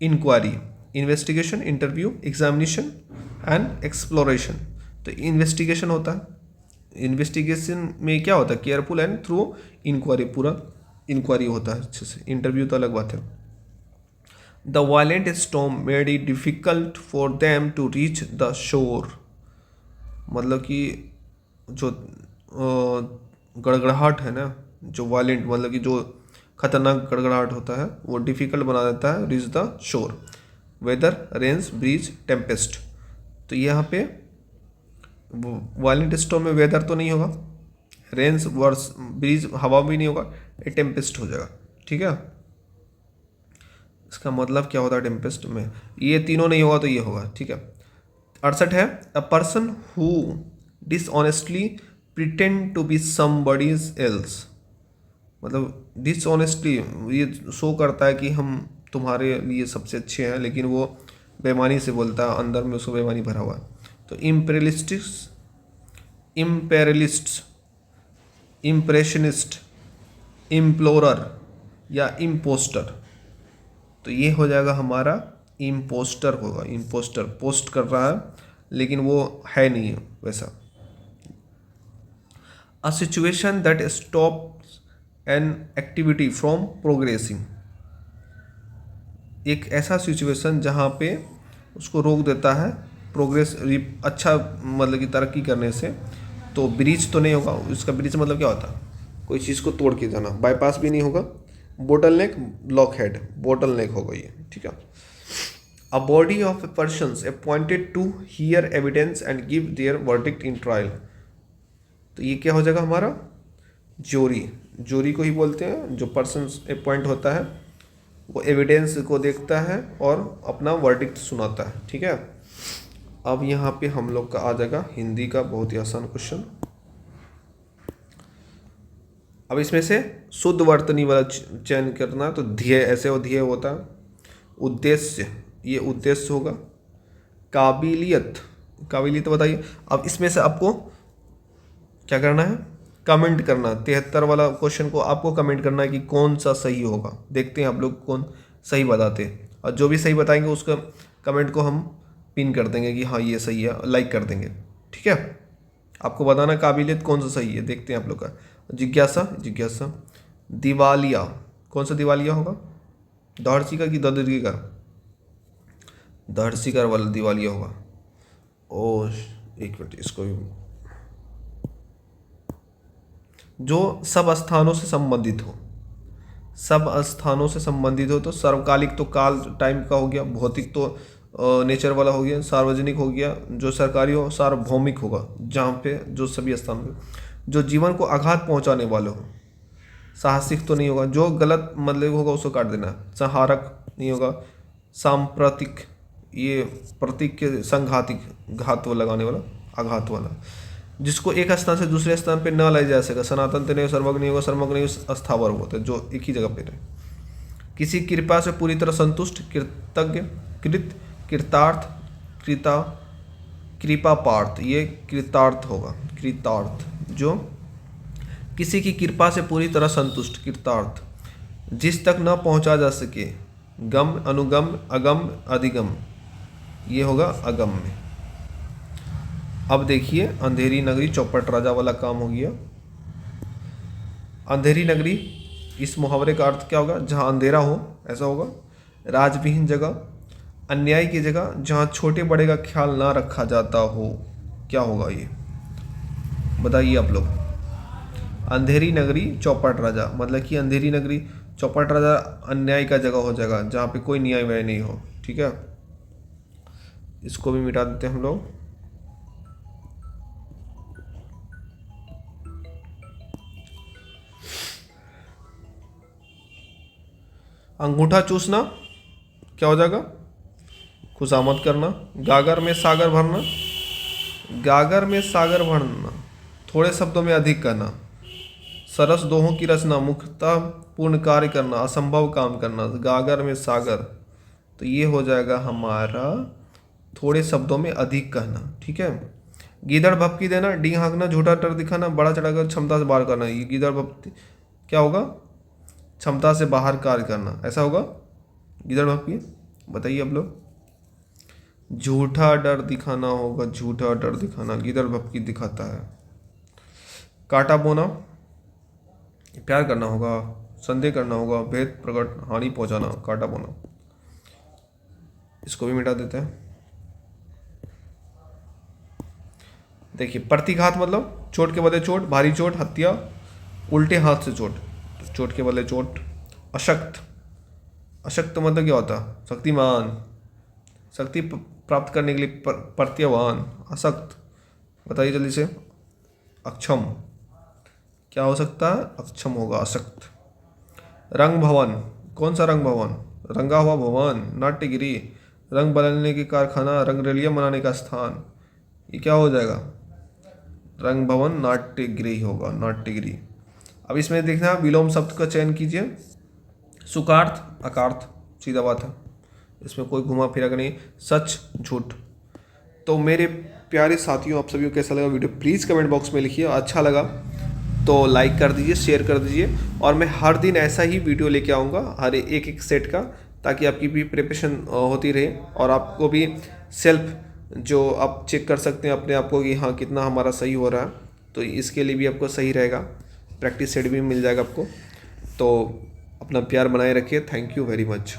inquiry, investigation, interview, examination and exploration. तो इन्वेस्टिगेशन होता है, इन्वेस्टिगेशन में क्या होता है, केयरफुल एंड थ्रू इंक्वायरी, पूरा इंक्वायरी होता है अच्छे से, इंटरव्यू तो अलग बात है। The violent storm made it difficult for them to reach the shore. मतलब कि जो गड़गड़ाहट है ना, जो वायलेंट मतलब कि जो खतरनाक गड़गड़ाहट होता है वो डिफिकल्ट बना देता है reach the shore. Weather, rains, breeze, tempest. तो यहाँ पे वायलेंट स्टॉर्म में वेदर तो नहीं होगा, रेन्स वर्स ब्रीज हवा भी नहीं होगा, ये टेम्पेस्ट हो जाएगा। ठीक है, इसका मतलब क्या होता है टेम्पेस्ट में, ये तीनों नहीं होगा तो ये होगा। ठीक है, 68 है, a person who dishonestly pretend to be somebody's else. मतलब डिसऑनेस्टली ये शो करता है कि हम तुम्हारे लिए सबसे अच्छे हैं, लेकिन वो बेईमानी से बोलता है, अंदर में उसको बेईमानी भरा हुआ है। तो इम्पेरियलिस्ट, इम्प्रेशनिस्ट, इम्प्लोरर या इम्पोस्टर। तो ये हो जाएगा हमारा इम्पोस्टर होगा। इम्पोस्टर पोस्ट कर रहा है लेकिन वो है नहीं है वैसा। A situation that stops an activity from progressing. एक ऐसा सिचुएशन जहाँ पे उसको रोक देता है प्रोग्रेस, अच्छा मतलब कि तरक्की करने से। तो ब्रिज तो नहीं होगा, उसका ब्रिज मतलब क्या होता है, कोई चीज़ को तोड़ के जाना। बाईपास भी नहीं होगा। Bottleneck, blockhead, bottleneck होगा ये। ठीक है, a body of a persons appointed to hear evidence and give their verdict in trial. तो ये क्या हो जाएगा हमारा जोरी। जोरी को ही बोलते हैं, जो पर्सन अपॉइंट होता है वो एविडेंस को देखता है और अपना वर्डिक्ट सुनाता है। ठीक है, अब यहाँ पे हम लोग का आ जाएगा हिंदी का बहुत ही आसान क्वेश्चन। अब इसमें से शुद्ध वर्तनी वाला चयन करना। तो ध्येय, ऐसे वो ध्येय होता है। उद्देश्य, ये उद्देश्य होगा। काबिलियत, काबिलियत बताइए। अब इसमें से आपको क्या करना है, कमेंट करना। 73 वाला क्वेश्चन को आपको कमेंट करना है कि कौन सा सही होगा। देखते हैं आप लोग कौन सही बताते हैं, और जो भी सही बताएंगे उसका कमेंट को हम पिन कर देंगे कि हाँ ये सही है, लाइक कर देंगे। ठीक है, आपको बताना काबिलियत कौन सा सही है। देखते हैं आप लोग का। जिज्ञासा, जिज्ञासा। दिवालिया, कौन सा दिवालिया होगा, दहर्षिका की ददर्शिका, दहर्षिका वाला दिवालिया होगा। ओ एक मिनट, इसको भी, जो सब स्थानों से संबंधित हो, सब स्थानों से संबंधित हो। तो सर्वकालिक तो काल टाइम का हो गया, भौतिक तो नेचर वाला हो गया, सार्वजनिक हो गया, जो सरकारी हो सार्वभौमिक होगा, जहाँ पे जो सभी स्थान पे। जो जीवन को आघात पहुंचाने वाले हो, साहसिक तो नहीं होगा, जो गलत मतलब होगा उसको काट देना। संहारक नहीं होगा। सांप्रतिक, ये प्रतीक के संघातिक, घात लगाने वाला, आघात वाला। जिसको एक स्थान से दूसरे स्थान पे न लाया जा सके। सनातन तो नहीं, सर्वज्ञ नहीं होगा, सर्वज्ञ नहीं, अस्थावर होता है जो एक ही जगह पे रहे। किसी कृपा से पूरी तरह संतुष्ट, कृतज्ञ, कृत, कृतार्थ, कृता, कृपा पार्थ, ये कृतार्थ होगा। कृतार्थ, जो किसी की कृपा से पूरी तरह संतुष्ट, कृतार्थ। जिस तक न पहुंचा जा सके, गम, अनुगम, अगम, अधिगम, ये होगा अगम में। अब देखिए अंधेरी नगरी चौपट राजा वाला काम हो गया। अंधेरी नगरी, इस मुहावरे का अर्थ क्या होगा, जहाँ अंधेरा हो ऐसा होगा। राजविहीन जगह, अन्याय की जगह, जहाँ छोटे बड़े का ख्याल ना रखा जाता हो। क्या होगा ये, बताइए आप लोग। अंधेरी नगरी चौपट राजा, मतलब कि अंधेरी नगरी चौपट राजा अन्याय का जगह हो जाएगा, जहाँ पे कोई न्याय व्याय नहीं हो। ठीक है, इसको भी मिटा देते हैं हम लोग। अंगूठा चूसना क्या हो जाएगा, खुशामद करना। गागर में सागर भरना, गागर में सागर भरना, थोड़े शब्दों में अधिक कहना। सरस दोहों की रचना, मुख्यतः पूर्ण कार्य करना, असंभव काम करना। गागर में सागर, तो ये हो जाएगा हमारा थोड़े शब्दों में अधिक कहना। ठीक है, गीदड़ भपकी देना, डी हाँकना, झूठा डर दिखाना, बड़ा चढ़ाकर क्षमता से बाहर करना। ये गीदड़ भपकी क्या होगा? क्षमता से बाहर कार्य करना, ऐसा होगा गीदड़ भपकी। बताइए आप लोग। झूठा डर दिखाना होगा, झूठा डर दिखाना, गीदड़ भपकी दिखाता है। काटा बोना, प्यार करना होगा, संदेह करना होगा, भेद प्रकट, हानि पहुंचाना, काटा बोना। इसको भी मिटा देते हैं। देखिए प्रतिघात मतलब चोट के बदले चोट, भारी चोट, हत्या, उल्टे हाथ से चोट, चोट के बदले चोट। अशक्त, अशक्त मतलब क्या होता है? शक्तिमान, शक्ति प्राप्त करने के लिए प्रत्यवान। अशक्त, बताइए जल्दी से। अक्षम, क्या हो सकता है? अक्षम होगा, अशक्त। रंग भवन, कौन सा रंग भवन? रंगा हुआ भवन, नाट्यगिरी, रंग बदलने के कारखाना, रंगरेलियां मनाने का स्थान। ये क्या हो जाएगा? रंग भवन नाट्यगृह होगा, नाट्यगृह। अब इसमें देखना विलोम शब्द का चयन कीजिए। सुकार्थ, अकार्थ, सीधा बात है, इसमें कोई घुमा फिरा का नहीं। सच, झूठ। तो मेरे प्यारे साथियों, आप सभी को कैसा लगा वीडियो प्लीज़ कमेंट बॉक्स में लिखिए। अच्छा लगा तो लाइक कर दीजिए, शेयर कर दीजिए। और मैं हर दिन ऐसा ही वीडियो लेके आऊँगा, हर एक एक सेट का, ताकि आपकी भी प्रिपरेशन होती रहे और आपको भी सेल्फ जो आप चेक कर सकते हैं अपने आप को कि हाँ कितना हमारा सही हो रहा है। तो इसके लिए भी आपको सही रहेगा, प्रैक्टिस सेट भी मिल जाएगा आपको। तो अपना प्यार बनाए रखिए। Thank you very much.